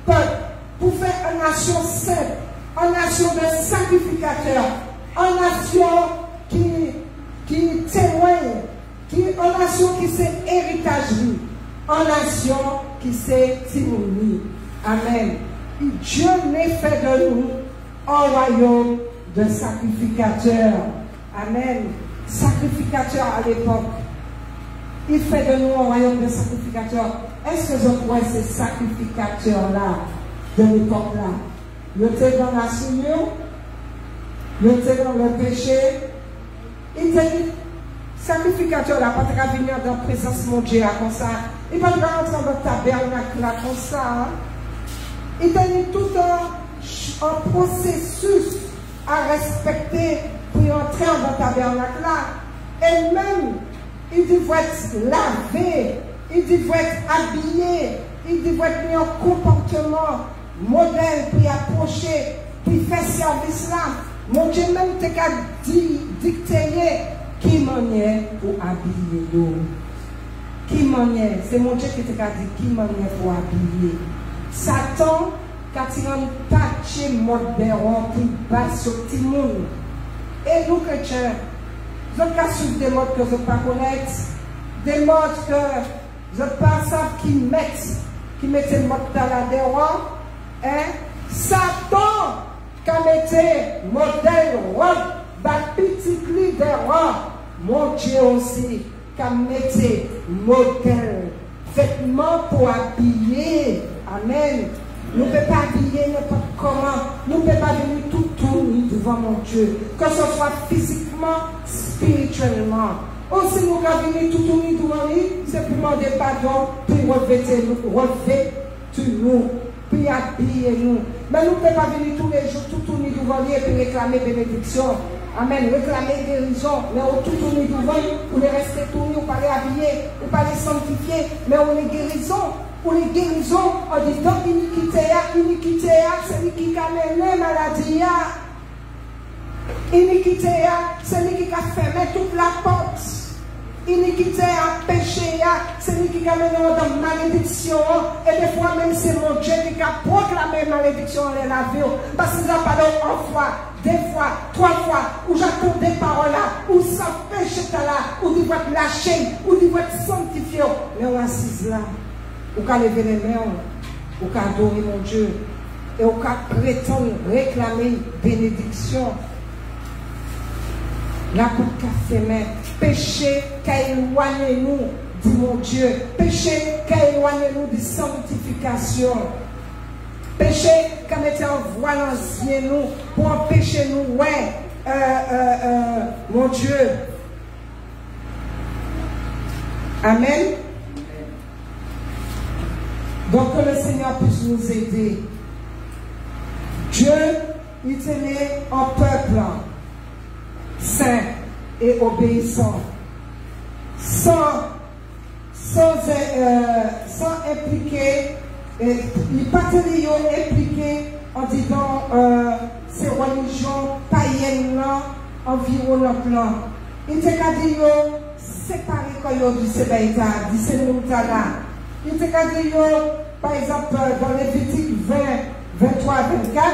peuple, pour faire une nation sainte, une nation de sacrificateurs, une nation qui témoigne, une nation qui sait héritagerie, une nation qui sait timonie. Amen. Et Dieu n'est fait de nous un royaume de sacrificateurs. Amen. sacrificateurs à l'époque. Il fait de nous un royaume de sacrificateurs. Est-ce que je vois ces sacrificateurs-là, de l'époque-là? Ils étaient dans la souillure, ils étaient dans le péché. Ils étaient sacrificateurs-là, pas de venir dans la présence de mon Dieu comme ça. Ils ne peuvent pas rentrer dans le tabernacle là comme ça. Ils étaient tout un processus à respecter pour entrer dans le tabernacle là. Et même, ils devaient être lavés, ils devaient être habillés, ils devaient être mis en comportement modèle pour approcher, pour faire service là. Mon Dieu même t'a dicté qui manière pour habiller l'eau. Qui manière, c'est mon Dieu qui t'a dit qui manière pour habiller. Satan, quand il a patché modèle pour battre ce petit monde. Et nous chrétiens, nous avons suivre des modes que je ne connais, des modes que je ne sais pas qui mettent le mode dans la dehors. Satan, qui mettait modèle roi, petit clé de roi, mon Dieu aussi, qui mettait modèle, vêtements pour habiller. Amen. Nous ne pouvons pas habiller n'importe comment. Nous ne pouvons pas venir tout tourner devant mon Dieu. Que ce soit physiquement, spirituellement. Aussi, nous pouvons venir tout tourner devant lui. C'est pour demander pardon, pour revêtir nous, pour habiller nous. Mais nous ne pouvons pas venir tous les jours tout tourner devant lui et puis réclamer bénédiction. Amen. Réclamer guérison. Mais on tout tourner devant lui pour les rester tournés, ou pas les habiller, ou pas les sanctifier. Mais on les guérison. Pour les guérisons, on dit donc iniquité, c'est lui qui a mené maladie. Iniquité, c'est lui qui a fermé toute la porte. Iniquité, péché, c'est lui qui a mené dans malédiction. Et des fois, même c'est mon Dieu qui a proclamé malédiction dans la vie. Parce qu'il a pardonné une fois, deux fois, trois fois, où j'attends des paroles là, où ça péché là, où tu vas te lâcher, où tu vas te sanctifier. Mais on assise là. Ou qu'à lever les mains, ou qu'à adorer mon Dieu, et ou qu'à prétendre réclamer bénédiction. La coupe qu'a fait main, péché qu'a éloigné nous, dit mon Dieu, péché qu'a éloigné nous de sanctification, péché qu'a mis en voie l'ancien nous, pour empêcher nous, ouais, mon Dieu. Amen. Donc que le Seigneur puisse nous aider. Dieu, il tenait un peuple saint et obéissant, sans impliquer, il pas impliqué en disant ces religions païennes environnantes. Il t'a dit séparer quand il dit c'est là, dit c'est nous là. Il t'a dit, par exemple, dans Lévitique 20, 23, 24,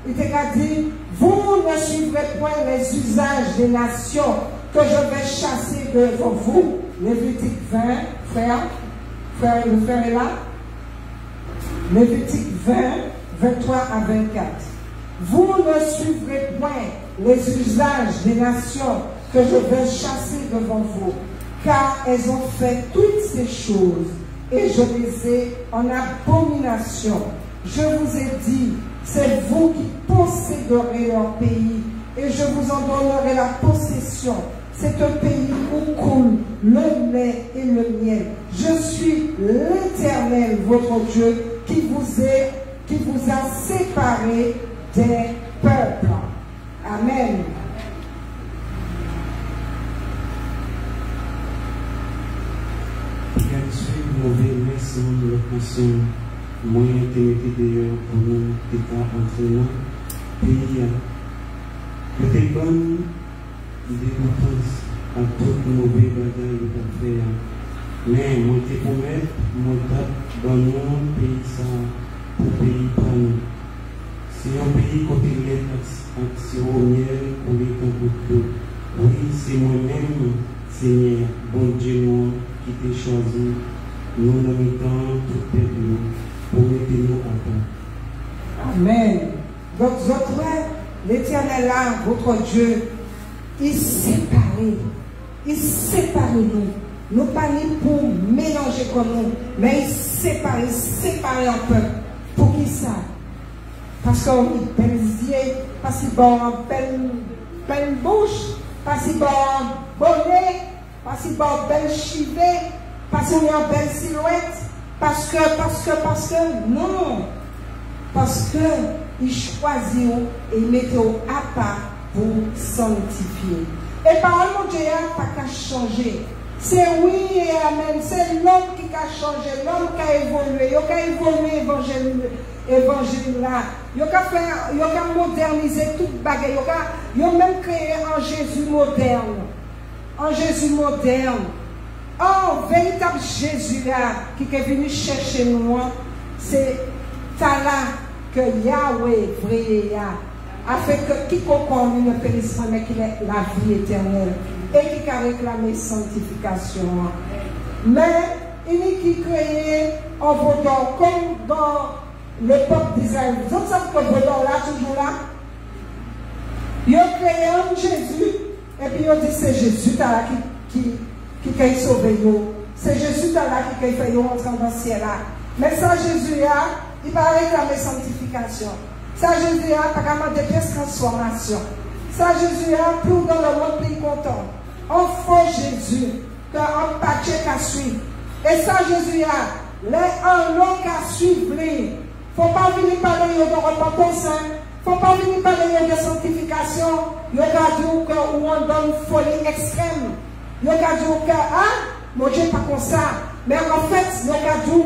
il t'a dit, vous ne suivrez point les usages des nations que je vais chasser devant vous. Lévitique 20, frère, le frère est là. Lévitique 20, 23 à 24. Vous ne suivrez point les usages des nations que je vais chasser devant vous, car elles ont fait toutes ces choses. Et je les ai en abomination. Je vous ai dit, c'est vous qui posséderez leur pays, et je vous en donnerai la possession. C'est un pays où coule le lait et le miel. Je suis l'Éternel, votre Dieu, qui vous a séparés des peuples. Amen. Mauvais merci de la conscience, moyen de mettre d'ailleurs pour nous, qui est entre nous, pays. Le téléphone, d'importance à toute mauvaise bagaille de faire. Mais moi, je promets, moi, dans mon pays, ça, pour pays par nous. Si un pays côté l'action au miel, on est un peu. Oui, c'est moi-même, Seigneur, bon Dieu, qui t'a choisi. Nous nous mettons tout nous pour mettre nous à temps. Amen. Donc, l'Éternel là, votre Dieu, il séparé il sépare nous. Nous pas pour mélanger comme nous, mais il sépare un peu. Pour qui ça? Parce qu'on est belles yeux, parce qu'il bon belle bouche, parce qu'il bon bonnet, parce qu'il bon belle chivée, parce qu'il y a une belle silhouette, parce que, non. Parce que il choisit et il met à part pour sanctifier. Et parole mon Dieu n'a pas qu'à changer. C'est oui et amen. C'est l'homme qui a changé, l'homme qui a évolué. Il a évolué l'évangile là. Il a modernisé toute bagarre. Il a même créé un Jésus moderne. Un Jésus moderne. Oh, véritable Jésus là, qui est venu chercher nous, c'est là que Yahweh vrai afin que quiconque ne périsse pas, mais qu'il ait la vie éternelle et qui a réclamé sanctification. Mais il est qui créé en votant comme dans le peuple d'Israël. Vous savez que votant là, toujours là, il a créé un Jésus et puis il a dit c'est Jésus là qui a sauvé nous. C'est Jésus là qui a fait nous entrer dans le ciel là. Mais ça Jésus là, il va réclamer sanctification. Ça, Jésus a pas de pièces transformation. Ça, Jésus a plus dans le monde plus content. On faut Jésus, qu'on pâche qu'à suivre. Et ça, Jésus a un long qu'à suivre. Il ne faut pas venir parler de repentance. Il ne faut pas venir parler de sanctification. Il y a dit qu'on donne une folie extrême. Il y a dit que, mon Dieu, pas comme ça. Mais en fait, il y a dit,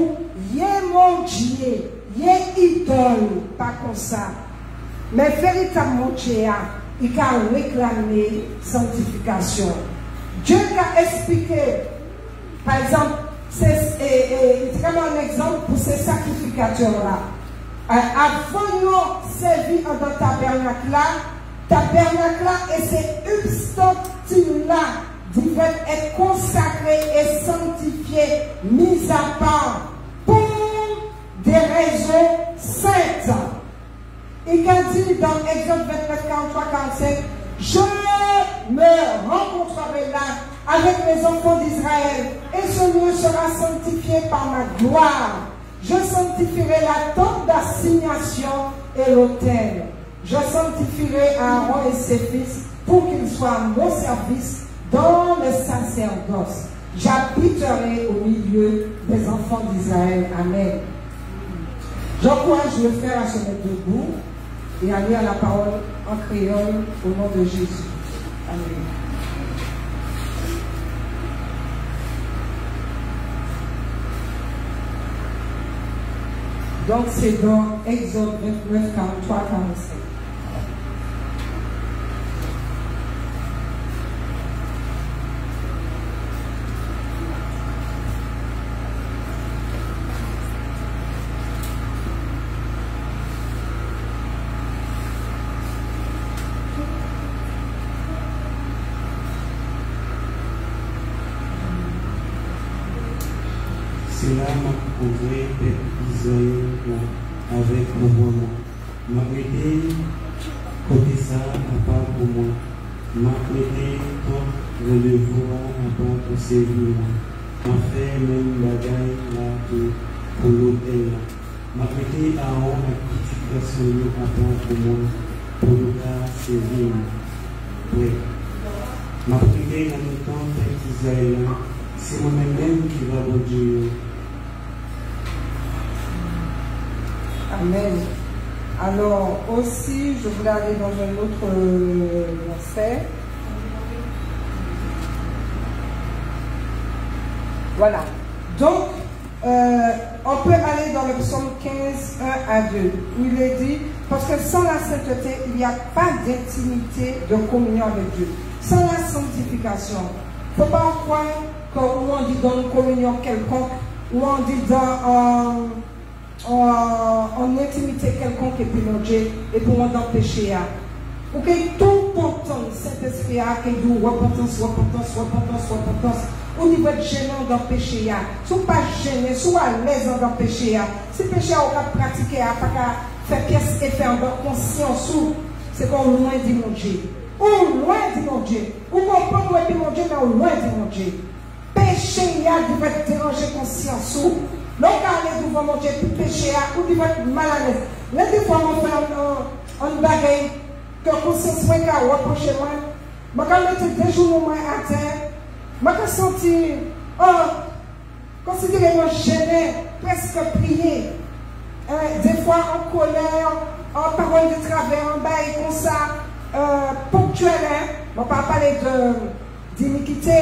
il est mon Dieu. Il est idole, pas comme ça. Mais véritablement, il a réclamé sanctification. Dieu a expliqué, par exemple, c'est vraiment un exemple pour ces sacrificateurs-là. Avant nous servir dans le tabernacle et ces ustensiles-là devaient être consacrés et sanctifiés, mis à part pour des raisons saintes. Il a dit dans Exode 29, 43, 45, je me rencontrerai là avec les enfants d'Israël et ce lieu sera sanctifié par ma gloire. Je sanctifierai la tente d'assignation et l'autel. Je sanctifierai Aaron et ses fils pour qu'ils soient à mon service dans le sacerdoce. J'habiterai au milieu des enfants d'Israël. Amen. J'encourage le frère à se mettre debout et à lire la parole en créole au nom de Jésus. Amen. Donc c'est dans Exode 29, 43, 45. Cela m'a prouvé d'être Isaïe avec le moment. M'a aidé côté ça à part pour moi. M'a aidé quand je le vois à part pour servir. M'a fait même bagaille là pour l'hôtel. M'a aidé à avoir la critication à part pour moi pour le cas servir. Oui. M'a privé en même temps d'être Isaïe. C'est moi-même qui va vous dire. Amen. Alors aussi, je voulais aller dans un autre verset. Voilà. Donc, on peut aller dans le psaume 15, 1 à 2, où il est dit, parce que sans la sainteté, il n'y a pas d'intimité de communion avec Dieu. Sans la sanctification, il ne faut pas croire qu'on dit dans une communion quelconque, ou on dit dans en intimité quelconque et puis mon Dieu et pour moi d'empêcher pour que tout pourtant cet esprit a que nous repentance au niveau de gênant d'empêcher soit pas gêné soit à l'aise d'empêcher si péché on va pratiquer pas faire pièce et faire dans conscience c'est comme loin dit mon Dieu ou loin de mon Dieu. Ou comprendre et puis mon Dieu, mais ou loin de mon Dieu. Péché, il y a qui va déranger conscience. Donc, aller devant mon Dieu, puis péché, ou qui va être mal à l'aise. Là, des fois, on fait un bagaille que conscience moi qui a reproché moi. Je vais mettre des jours à terre. Je vais sentir, considérément gêné, presque prier. Des fois en colère, en parole de travers, en bail comme ça, ponctuel. On ne va pas parler d'iniquité,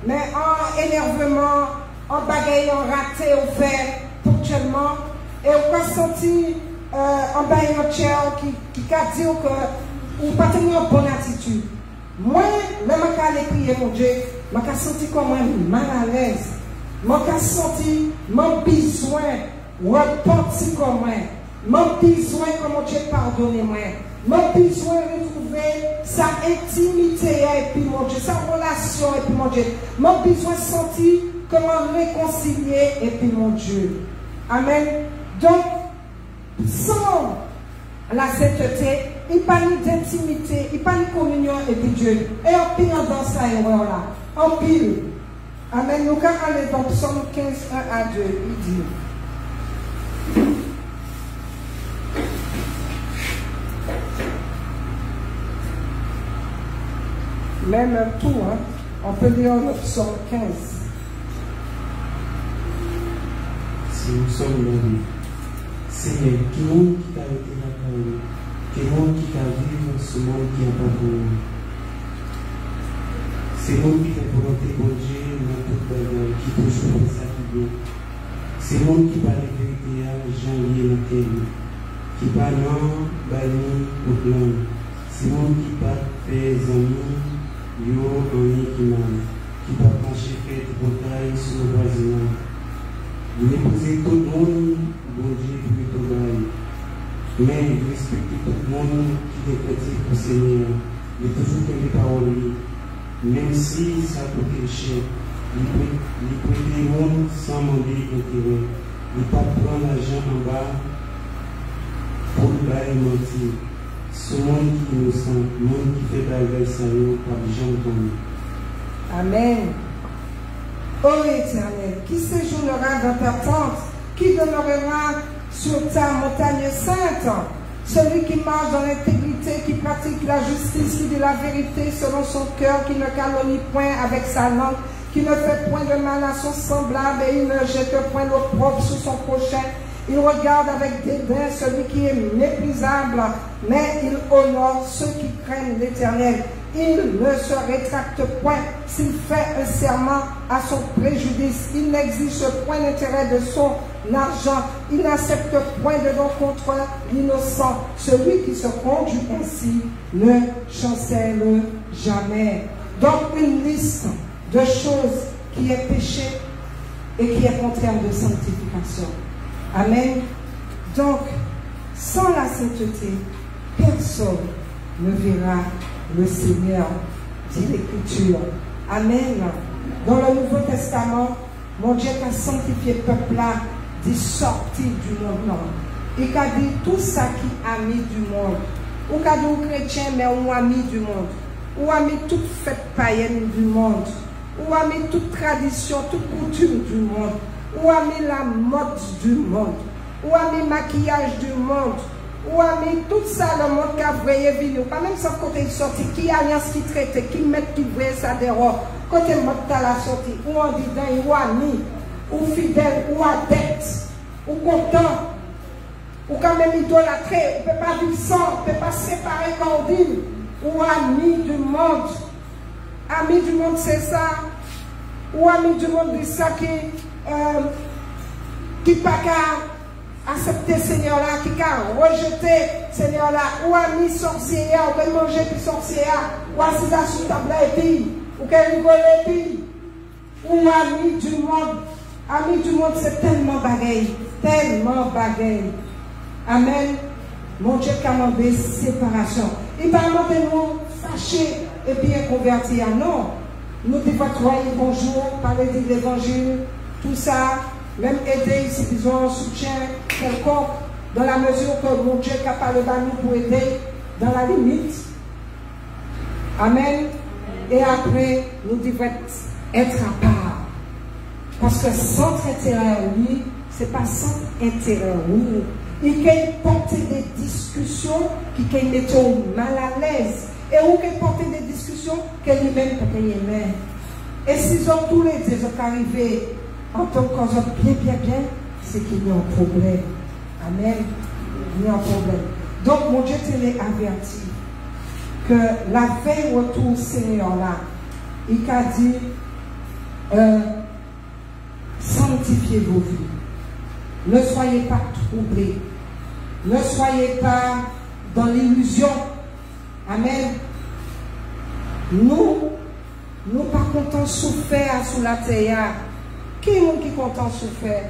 mais en énervement, en bagaille, en raté, au fait, ponctuellement. Et on va sentir en bail en chair qui a dit que vous pas tenir une bonne attitude. Moi, là, je vais prier mon Dieu, je vais sentir comme mal à l'aise. Je vais sentir mon besoin, repentir comme moi. Mon besoin comme mon Dieu pardonne moi. Mon besoin de retrouver sa intimité et puis mon Dieu, sa relation et puis mon Dieu. Mon besoin de sentir comment réconcilier et puis mon Dieu. Amen. Donc, sans la sainteté, il n'y a pas d'intimité, il n'y a pas de communion avec Dieu. Et en pile dans ça, là. En pile. Amen. Nous allons aller dans Psaume 15, 1 à 2. Il dit. Même un tour, hein? On peut lire le Psaume 15. Si nous sommes là, Seigneur, qui monde qui t'a été la parole, qui monde qui t'a vécu ce monde qui a pas pour nous. C'est monde qui fait volonté pour Dieu, dans toute bagarre, qui toujours fait ça qui vient. C'est monde qui parle de vérité à Jean-Lié dans terre, qui parle non, bani au plan. C'est monde qui parle des amis, yo, amis qui m'aiment, qui parle pencher fait de bataille sur le voisinage. Vous épousez tout le monde, bon Dieu, pour tout le monde. Mais respectez tout le monde qui est petit pour le Seigneur. Il toujours que les paroles. Même si ça coûte cher, il peut les monde sans demander intérêt. Il ne peut pas prendre l'argent en bas pour le bail mentir. Ce monde qui est innocent, le monde qui fait bagarre sérieux, pas de gens tomber. Amen. Ô Éternel, qui séjournera dans ta tente, qui demeurera sur ta montagne sainte, celui qui marche dans l'intégrité, qui pratique la justice, qui dit la vérité selon son cœur, qui ne calomnie point avec sa langue, qui ne fait point de mal à son semblable et il ne jette point l'opprobre sur son prochain. Il regarde avec dédain celui qui est méprisable, mais il honore ceux qui craignent l'Éternel. Il ne se rétracte point s'il fait un serment à son préjudice. Il n'exige point l'intérêt de son argent. Il n'accepte point de don contre l'innocent. Celui qui se conduit ainsi ne chancelle jamais. Donc une liste de choses qui est péché et qui est contraire de sanctification. Amen. Donc, sans la sainteté, personne ne verra le Seigneur, dit l'Écriture. Amen. Dans le Nouveau Testament, mon Dieu a sanctifié le peuple là, dit sortir du monde. Il a dit tout ça qui est ami du monde. Ou a dit chrétien, mais ou ami du monde. Ou ami toute fête païenne du monde. Ou ami toute tradition, toute coutume du monde. Ou a mis la mode du monde, ou a mis maquillage du monde, ou a mis tout ça le monde qui a voyé venir. Pas même sans côté sorti, qui alliance qui traite, qui met qui voyait ça dehors. Côté mode à la sortie, ou en disant, ou ami, ou fidèle, ou adepte, ou content, ou quand même idolâtré, on ne peut pas vivre sans, on ne peut pas séparer quand on dit, ou ami du monde. Ami du monde, c'est ça. Ou ami du monde, c'est ça qui n'a pas accepté Seigneur là, qui a rejeté Seigneur là, ou ami sorcier, ou qu'elle manger puis sorcier, ou assis sur table et puis, ou qu'elle rigole et puis, ou ami du monde. Ami du monde, c'est tellement bagaille, tellement bagaille. Amen. Mon Dieu qui a demandé séparation. Il va demander nous fâchés et puis convertir. Non. Nous devons travailler bonjour, parler de l'évangile, tout ça, même aider si ils ont un soutien quelconque, dans la mesure que mon Dieu est capable de nous pour aider, dans la limite. Amen. Et après, nous devons être à part. Parce que centre intérieur, lui, ce n'est pas centre intérieur, oui. Il peut porter des discussions qui peuvent mettre mal à l'aise. Et où peut porter des discussions qu'elle lui-même peut aimer. Et s'ils ont tous les deux arrivés en tant que bien, c'est qu'il y a un problème. Amen. Il y a un problème. Donc, mon Dieu te l'a averti que la veille retour Seigneur là, il a dit sanctifiez vos vies. Ne soyez pas troublés. Ne soyez pas dans l'illusion. Amen. Nous pas contents de souffrir sous la terre. Qui est content de souffrir?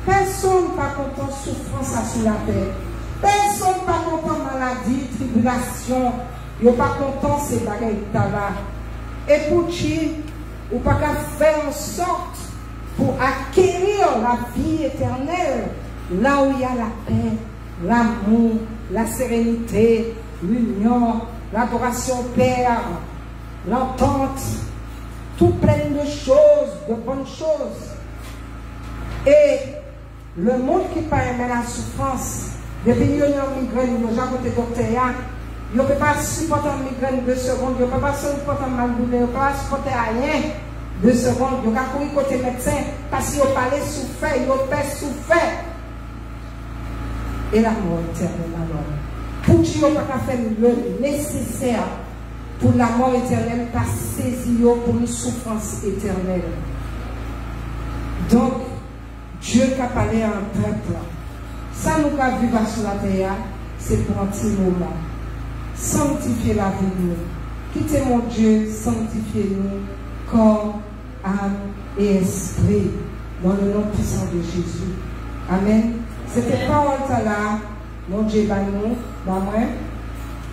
Personne pas content de souffrance sous la terre. Personne pas content de maladie, tribulation. Ils pas content de ces bagailles là. Et pour qui, ou pas qu'à faire en sorte pour acquérir la vie éternelle, là où il y a la paix, l'amour, la sérénité, l'union, l'adoration au Père, l'entente, tout plein de choses, de bonnes choses. Et le monde qui pas aimer la souffrance, depuis qu'il y a une migraine, il y a côté docteur, il ne peut pas supporter une migraine 2 secondes, il ne peut pas supporter un mal douleur, il ne peut pas supporter rien 2 secondes, il n'y a pas courir côté médecin, parce qu'il a parlé souffert, il a fait souffert. Et la mort éternelle alors. Pour qui il n'a pas fait le nécessaire pour la mort éternelle, pas saisi pour une souffrance éternelle. Donc, Dieu qui a parlé à un peuple, ça nous a vu sur la terre, c'est pour un petit moment. Sanctifiez la vie de nous. Quittez mon Dieu, sanctifiez-nous, corps, âme et esprit, dans le nom puissant de Jésus. Amen. C'était parole là, mon Dieu, nous, dans moi,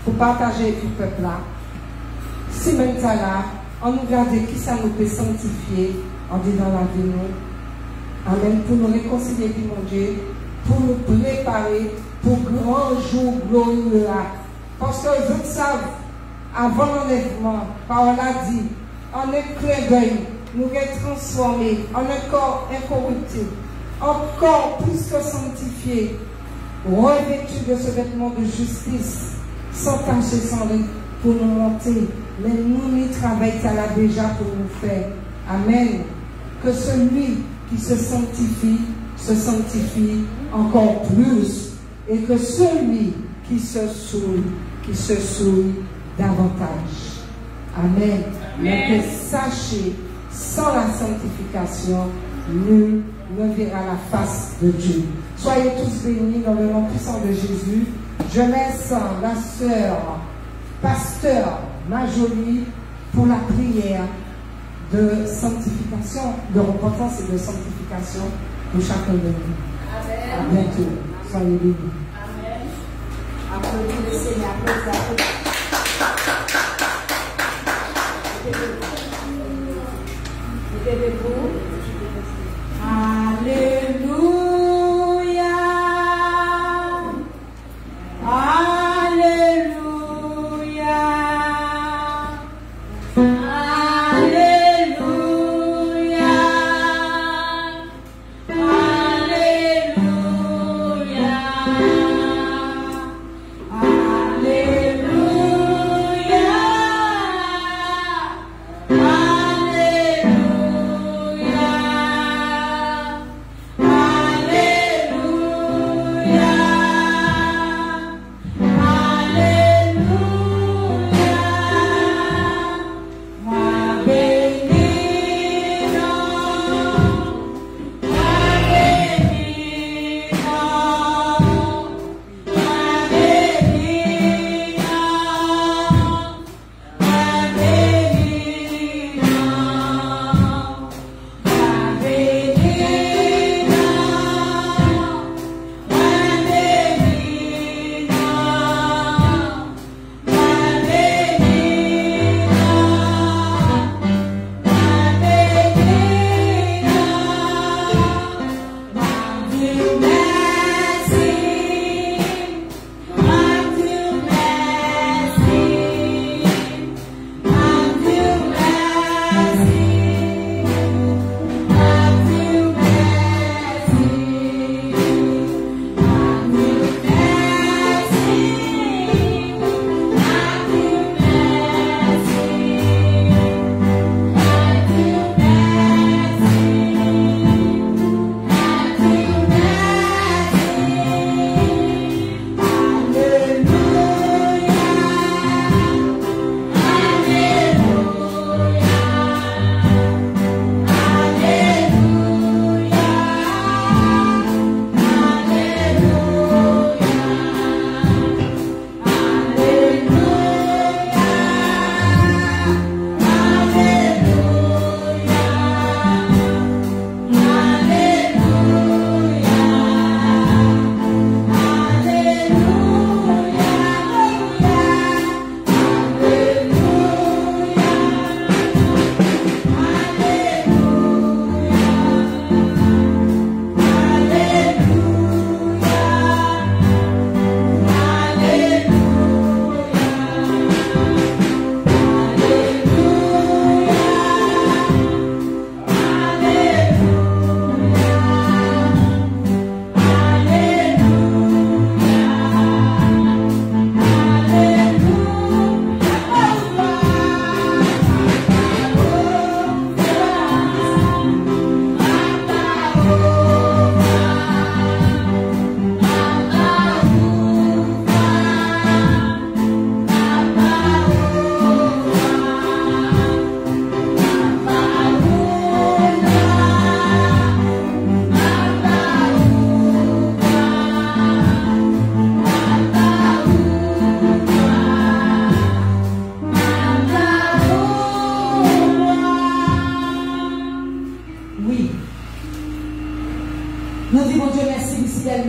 pour partager avec le peuple là. Si même ça là, on nous regarde qui ça nous peut sanctifier, en disant la vie nous. Amen. Pour nous réconcilier avec mon Dieu, pour nous préparer pour grand jour glorieux. Parce que les autres savent, avant l'enlèvement, parole a dit, en un clin d'œil, nous sommes transformés en un corps incorruptible, encore plus que sanctifié, revêtu de ce vêtement de justice, sans tache et sans ride, pour nous monter. Mais nous, nous travaillons là déjà pour nous faire. Amen. Que celui qui se sanctifie encore plus. Et que celui qui se souille davantage. Amen. Mais que sachez, sans la sanctification, nul ne verra la face de Dieu. Soyez tous bénis dans le nom puissant de Jésus. Je laisse la sœur, pasteur Majolie, pour la prière de sanctification, de repentance et de sanctification pour chacun de nous. Amen. À bientôt. Soyez bénis. Amen. Applaudissez le Seigneur. Levez-vous. Alléluia. Alléluia.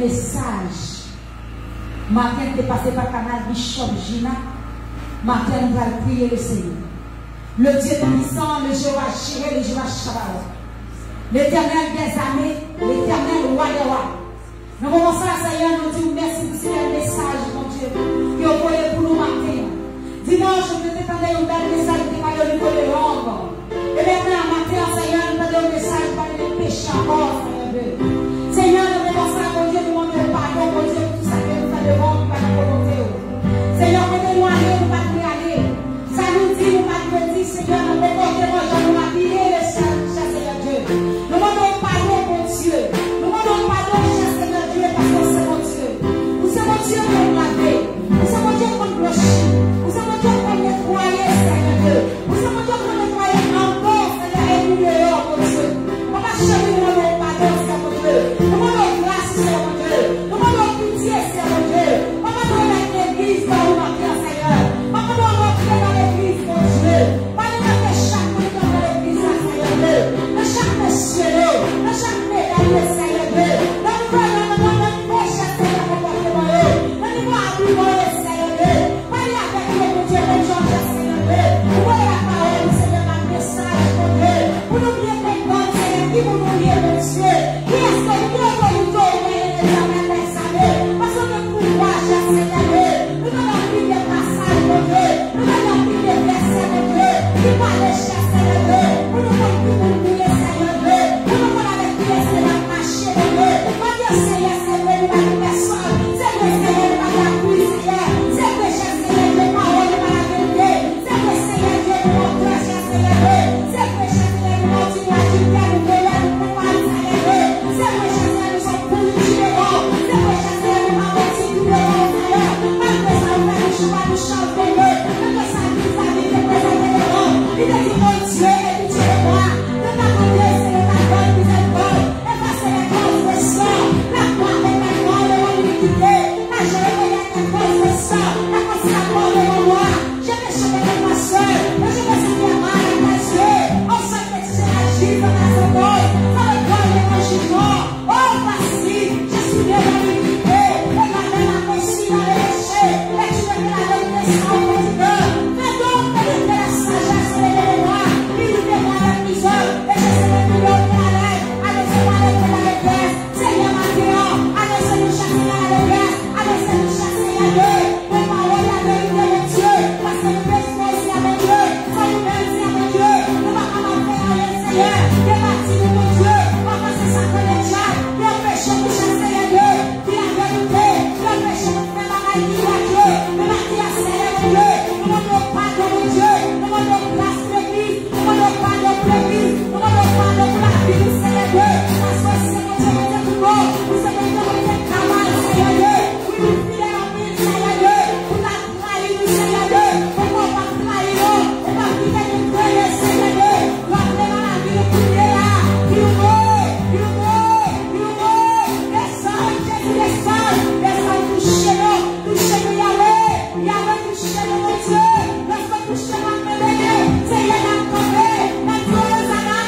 message. Matin, tu es passé par le canal Bishop Gina. Matin, on va prier le Seigneur. Le Dieu puissant, le Jéhovah Jireh, le Jéhovah Shabbat. L'éternel des armées, l'éternel roi des rois. Nous commençons à Seigneur, nous disons merci pour ce message, mon Dieu, qui est envoyé pour nous matin. Dimanche, nous t'attendons un bel message qui va au niveau de l'ombre. Et maintenant, matin, Seigneur, nous t'attendons un message qui va nous pécher encore, Seigneur. Seigneur, nous commençons à mon Dieu, nous demandons pardon, mon Dieu, pour tout ça que nous faisons devant, nous pas nous volonté. Seigneur, mettez-nous aller, nous pas nous aller. Ça nous dit, nous pas nous dire, Seigneur, nous comportons, nous habiller le Seigneur Dieu. Nous demandons pardon, mon Dieu. Nous demandons pardon, Seigneur Dieu, parce que c'est mon Dieu. Nous sommes mon Dieu pour nous laver. Nous sommes mon Dieu pour nous blanchir. Nous sommes mon Dieu pour nous nettoyer, Seigneur Dieu. Nous sommes mon Dieu pour nous nettoyer encore, Seigneur, et nous dehors, mon Dieu. On va chercher, nous demandons pardon, Seigneur mon Dieu. Nous demandons grâce, Seigneur mon Dieu. Nous demandons pitié, Seigneur mon Dieu. On va dans l'église, dans le matin, Seigneur. On va rentrer dans l'église, mon Dieu. On va mettre chaque monde dans l'église, Seigneur Dieu. Dans chaque monsieur, dans chaque médaille, Seigneur Dieu. Dans le poche, Seigneur, comportement, dans le habillement, Seigneur Dieu. Parlez avec nous, mon Dieu, les gens, Seigneur Dieu. Ouvrez la parole, Seigneur, dans le message, mon Dieu. Pour nous bien comprendre, Seigneur, qui vous nous liez, mon Dieu. Qui est-ce que nous nous donnons, l'examen des années? Parce que nous courage, Seigneur Dieu. Nous donnons plus de passages, mon Dieu. Nous donnons plus de versets, mon Dieu. Qui parle de chasse, Seigneur Dieu. Pour nous donner plus de prier, Seigneur Dieu. Pour nous donner avec prier, Seigneur, marcher, mon Dieu. Mon Dieu, Seigneur, c'est vrai, nous n'avons personne. C'est vrai, Seigneur, nous n'avons la pluie, Seigneur. C'est vrai, Seigneur, les paroles, nous n'avons la vérité. C'est vrai, Seigneur, Dieu, nous n'avons pas, Seigneur Dieu. C'est vrai, Seigneur, nous continuons à dire, nous veillons, nous préparons, Seigneur Dieu. C'est vrai, Seigneur, nous sommes pour nous tuer, c'est vrai, Seigneur, nous avons aussi tout le monde, Seigneur. Malgré ça, nous allons chemin, nous chanter, malgré ça, nous allons nous présenter le monde. Il a dit, mon Dieu, écoutez-moi. Ne t'attendez, Seigneur, ta bonne miséricorde. Effacez les causes de sang. La croix est maintenant de l'iniquité. La journée est la cause de sang. La consacration de mon roi. Je vais chemin de ma soeur. Et je vais servir mal à ta Dieu. On sait que tu es agir dans la seconde. Dans le corps de mon jugement. Oh, voici, je suis bien dans l'iniquité. Et ma main a conçu dans le péché. Et tu me mets la vérité sans président. Fais donc pénétrer la sagesse de l'élément. Il nous verra la prison. Et je serai plus long que la lèvre. Annoncez-moi le feu dans les pièces. Seigneur maintenant. Annoncez-nous chasser dans la pièce. Annoncez-nous chasser à Dieu. Les paroles la vérité de Dieu. Parce que nous pensons aussi avec Dieu. Quand nous pensons avec Dieu. Nous ne va pas faire rien, Seigneur. Débattez-nous, mon Dieu. On va passer ça pour les diables. Le péché nous chasser à Dieu. Puis la vérité. Le péché nous fait la maladie à Dieu. Nous marquons à Seigneur de Dieu. Nous demandons pardon, mon Dieu. Nous demandons grâce pour l'église. Nous demandons pardon pour l'église. Nous demandons pardon pour la vie du Seigneur Dieu. Parce que c'est mon Dieu, mon Dieu, tout bon. Nous sommes mon Dieu, mon Dieu, travail, Seigneur Dieu. Oui, nous filons en ville, Seigneur Dieu. Pour la trahir, nous, Seigneur Dieu. Pour qu'on va trahir, on va quitter nous créer, Seigneur Dieu. Rentrer dans la vie, nous prier là. Il meurt, il meurt, il meurt. Descends, Jésus, descends. Descends, touchez-nous, touchez-nous, Yahweh. Yahweh, touchez-nous, mon Dieu. Descends, touchez-nous, mon bébé. Seigneur, n'a tombé. N'a tombé, Hosanna.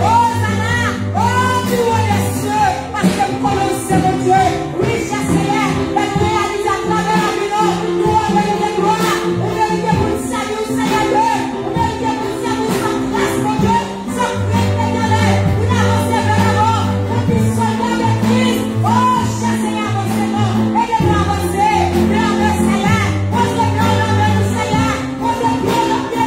Hosanna. Oh, tu vois les cieux. Parce que vous connaissez, mon Dieu. Oui, cher Seigneur. La réalité à travers la vie, nous envoyons des gloires. Vous méritez pour le salut, Seigneur Dieu. Vous méritez pour le salut sans grâce, mon Dieu. Sans crainte éternelle. Vous n'avancez vers la mort. Vous dites soldat de Christ. Oh, cher Seigneur, avancez-nous. Aidez-nous à avancer. Seigneur. Posez-nous, Seigneur. Posez-nous,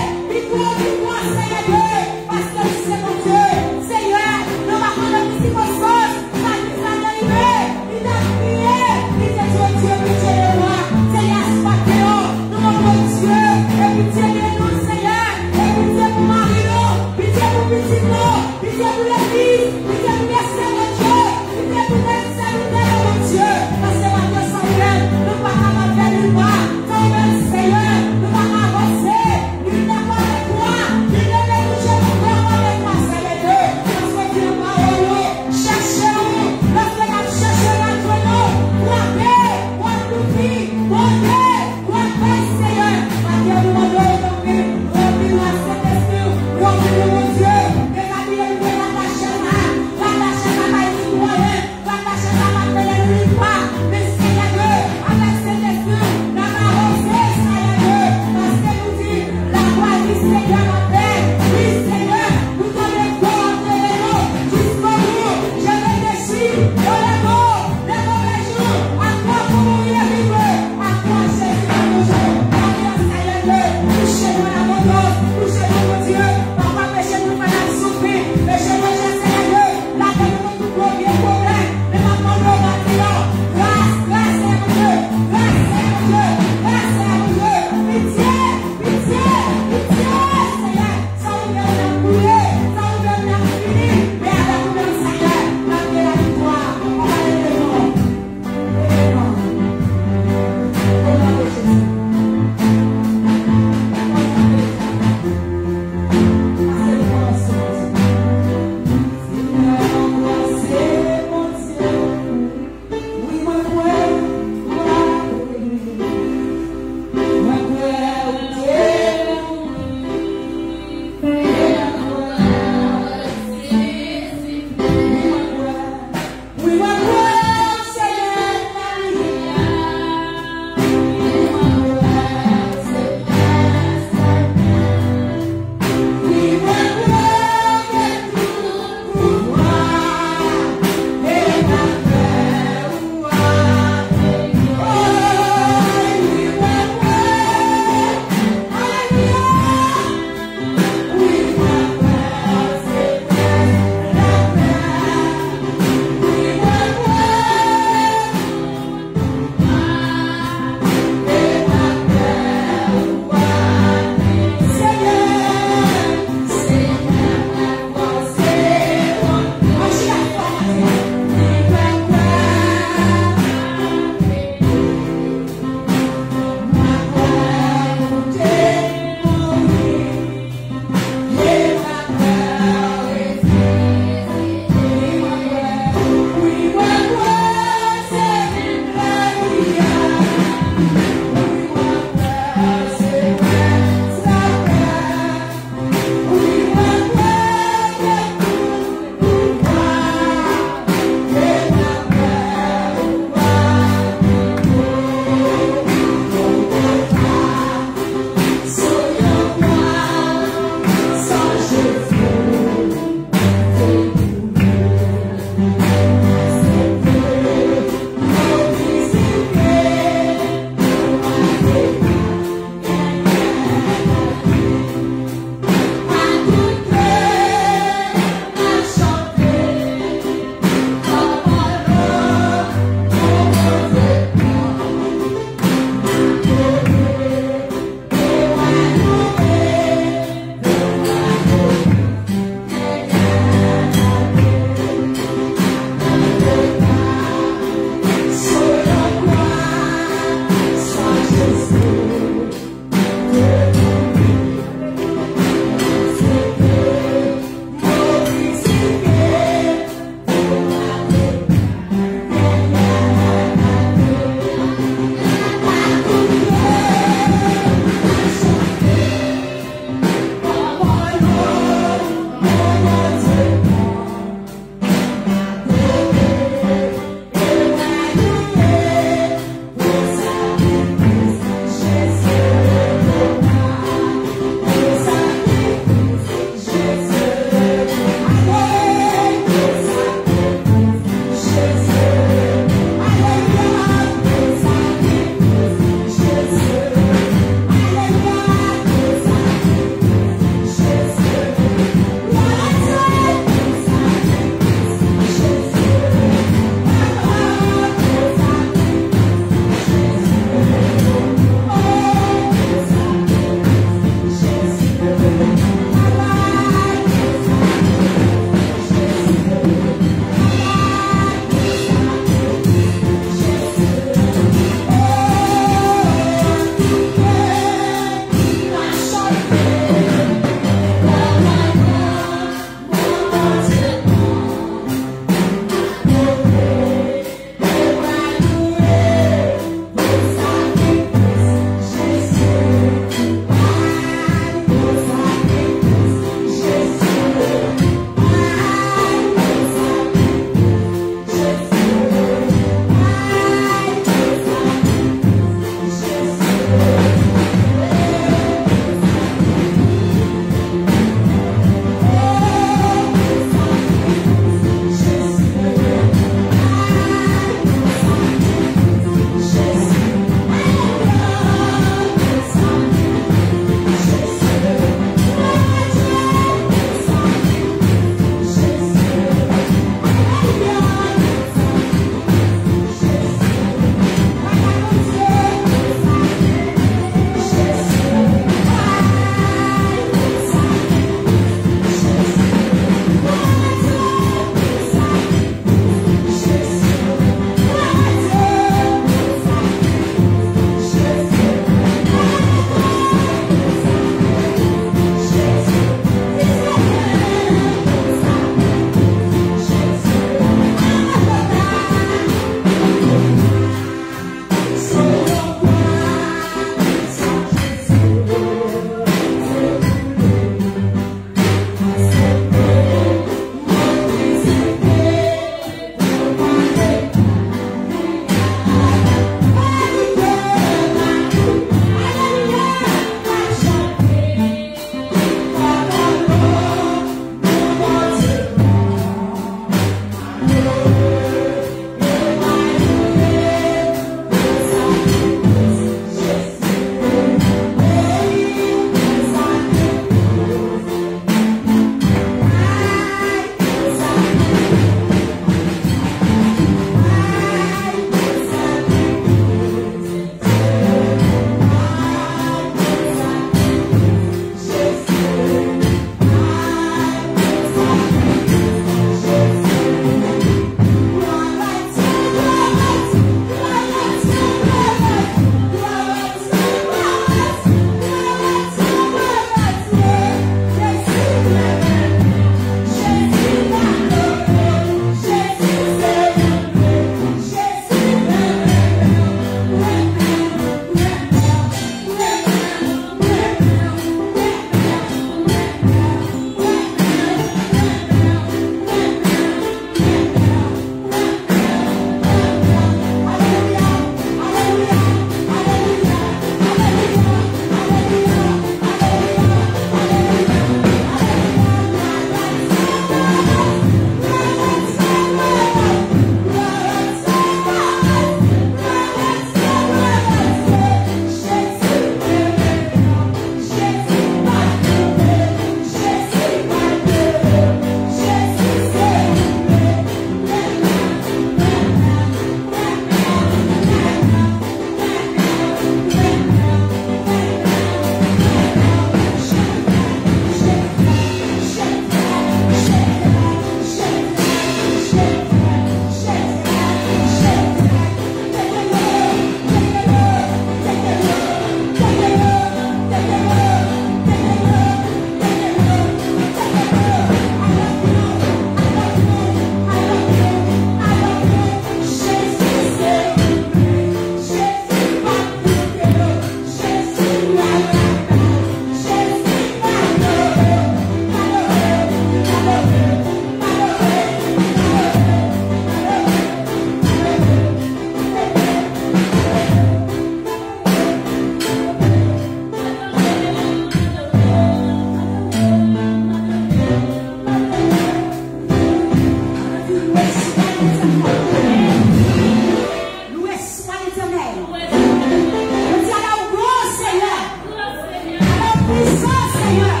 puissant, Seigneur.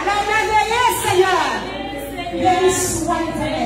Alors, merveilleux, Seigneur. Béni soit l'éternel.